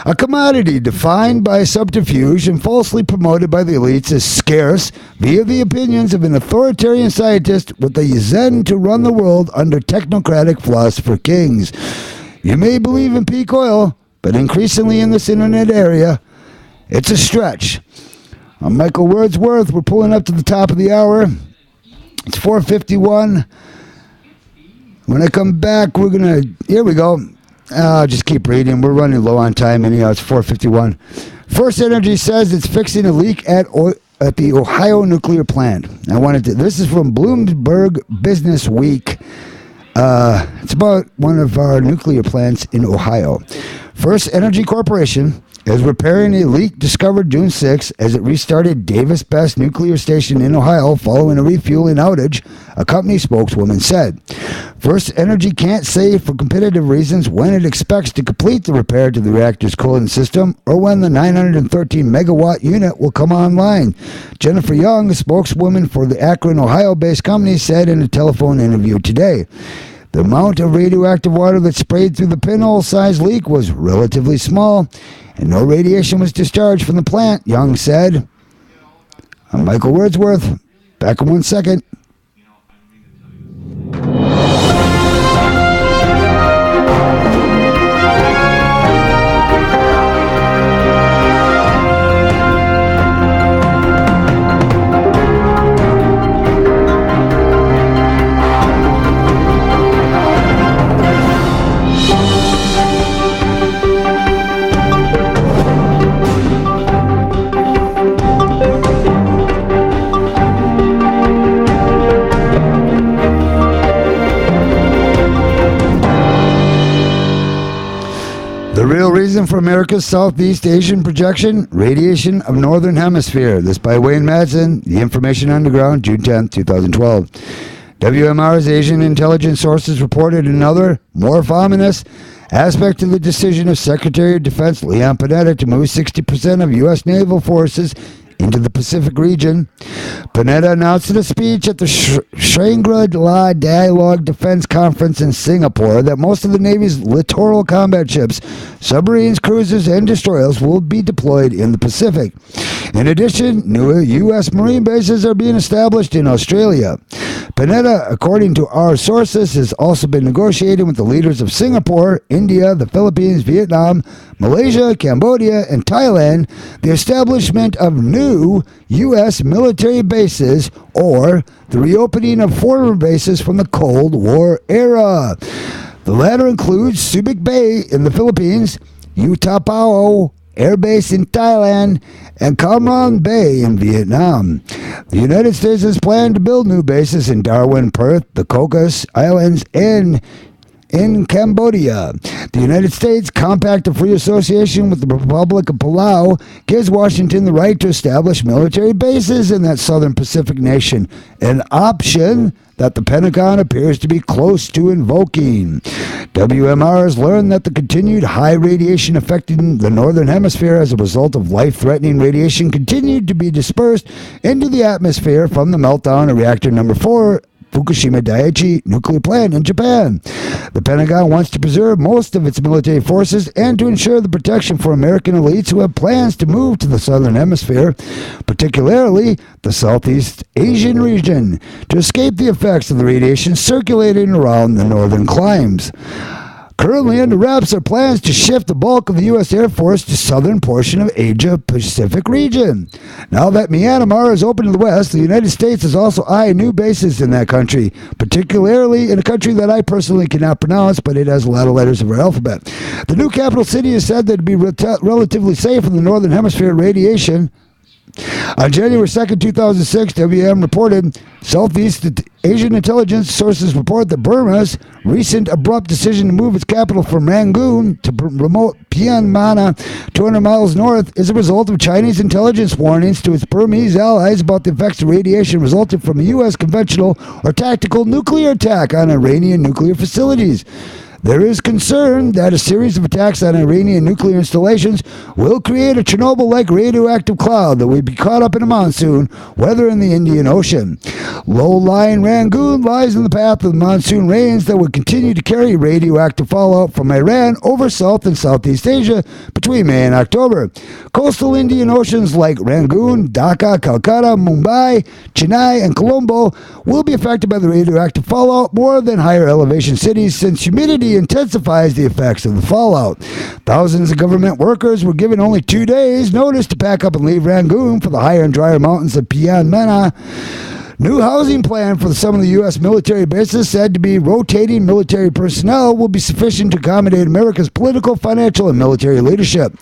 a commodity defined by subterfuge and falsely promoted by the elites as scarce via the opinions of an authoritarian scientist with a zen to run the world under technocratic philosopher kings. You may believe in peak oil, but increasingly in this internet area, it's a stretch. I'm Michael Wordsworth. We're pulling up to the top of the hour. It's 4:51. When I come back, we're going to... Here we go. I'll just keep reading. We're running low on time. Anyhow, it's 4:51. First Energy says it's fixing a leak at the Ohio nuclear plant. This is from Bloomberg Business Week. It's about one of our nuclear plants in Ohio. First Energy Corporation is repairing a leak discovered June 6 as it restarted Davis Best Nuclear Station in Ohio following a refueling outage, a company spokeswoman said. First Energy can't say for competitive reasons when it expects to complete the repair to the reactor's cooling system or when the 913-megawatt unit will come online. Jennifer Young, a spokeswoman for the Akron, Ohio-based company, said in a telephone interview today. The amount of radioactive water that sprayed through the pinhole-sized leak was relatively small, and no radiation was discharged from the plant, Young said. I'm Michael Wordsworth. Back in 1 second. The real reason for America's Southeast Asian projection, radiation of Northern Hemisphere. This by Wayne Madsen, The Information Underground, June 10, 2012. WMR's Asian intelligence sources reported another, more ominous, aspect of the decision of Secretary of Defense Leon Panetta to move 60% of U.S. naval forces into the Pacific region. Panetta announced in a speech at the Shangri-La Dialogue Defense Conference in Singapore that most of the Navy's littoral combat ships, submarines, cruisers, and destroyers will be deployed in the Pacific. In addition, new U.S. Marine bases are being established in Australia. Panetta, according to our sources, has also been negotiating with the leaders of Singapore, India, the Philippines, Vietnam, Malaysia, Cambodia, and Thailand the establishment of new U.S. military bases or the reopening of former bases from the Cold War era. The latter includes Subic Bay in the Philippines, Utapao Air Base in Thailand, and Cam Ranh Bay in Vietnam. The United States has planned to build new bases in Darwin, Perth, the Cocos Islands, and in Cambodia. The United States Compact of Free Association with the Republic of Palau gives Washington the right to establish military bases in that southern Pacific nation, an option that the Pentagon appears to be close to invoking. WMR has learned that the continued high radiation affecting the northern hemisphere as a result of life-threatening radiation continued to be dispersed into the atmosphere from the meltdown of reactor number 4 Fukushima Daiichi nuclear plant in Japan. The Pentagon wants to preserve most of its military forces and to ensure the protection for American elites who have plans to move to the southern hemisphere, particularly the Southeast Asian region, to escape the effects of the radiation circulating around the northern climes. Currently under wraps are plans to shift the bulk of the U.S. Air Force to southern portion of Asia-Pacific region. Now that Myanmar is open to the west, the United States is also eyeing new bases in that country, particularly in a country that I personally cannot pronounce, but it has a lot of letters of our alphabet. The new capital city is said to be relatively safe from the northern hemisphere radiation. On January 2nd, 2006, WM reported Southeast Asian intelligence sources report that Burma's recent abrupt decision to move its capital from Rangoon to remote Pyongyang, 200 miles north, is a result of Chinese intelligence warnings to its Burmese allies about the effects of radiation resulting from a U.S. conventional or tactical nuclear attack on Iranian nuclear facilities. There is concern that a series of attacks on Iranian nuclear installations will create a Chernobyl-like radioactive cloud that will be caught up in a monsoon weather in the Indian Ocean. Low-lying Rangoon lies in the path of the monsoon rains that would continue to carry radioactive fallout from Iran over South and Southeast Asia between May and October. Coastal Indian Oceans like Rangoon, Dhaka, Calcutta, Mumbai, Chennai, and Colombo will be affected by the radioactive fallout more than higher elevation cities since humidity intensifies the effects of the fallout. Thousands of government workers were given only 2 days notice to pack up and leave Rangoon for the higher and drier mountains of Pyongyang. New housing plan for some of the U.S. military bases said to be rotating military personnel will be sufficient to accommodate America's political, financial, and military leadership.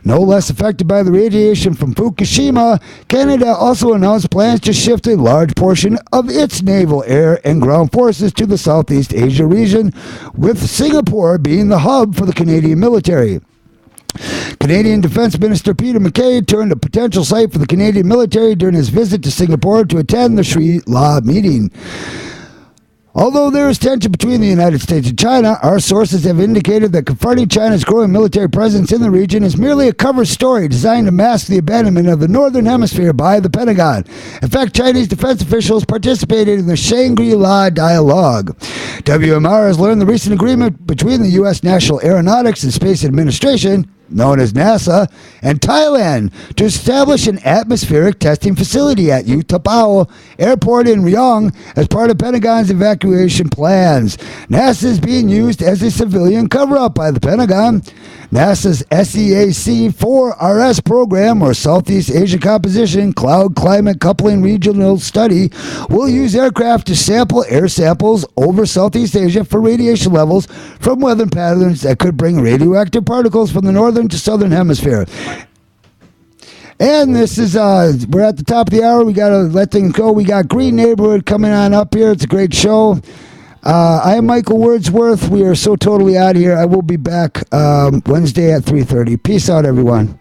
No less affected by the radiation from Fukushima, Canada also announced plans to shift a large portion of its naval, air, and ground forces to the Southeast Asia region, with Singapore being the hub for the Canadian military. Canadian Defence Minister Peter MacKay turned a potential site for the Canadian military during his visit to Singapore to attend the Sri Lanka meeting. Although there is tension between the United States and China, our sources have indicated that confronting China's growing military presence in the region is merely a cover story designed to mask the abandonment of the Northern Hemisphere by the Pentagon. In fact, Chinese defense officials participated in the Shangri-La dialogue. WMR has learned the recent agreement between the U.S. National Aeronautics and Space Administration, known as NASA, and Thailand to establish an atmospheric testing facility at Utapao Airport in Rayong as part of Pentagon's evacuation plans. NASA is being used as a civilian cover-up by the Pentagon. NASA's SEAC-4RS program, or Southeast Asia Composition Cloud Climate Coupling Regional Study, will use aircraft to sample air samples over Southeast Asia for radiation levels from weather patterns that could bring radioactive particles from the northern to southern hemisphere. And this is, we're at the top of the hour. We got to let things go. We got Green Neighborhood coming on up here. It's a great show. I am Michael Wordsworth. We are so totally out of here. I will be back Wednesday at 3:30. Peace out, everyone.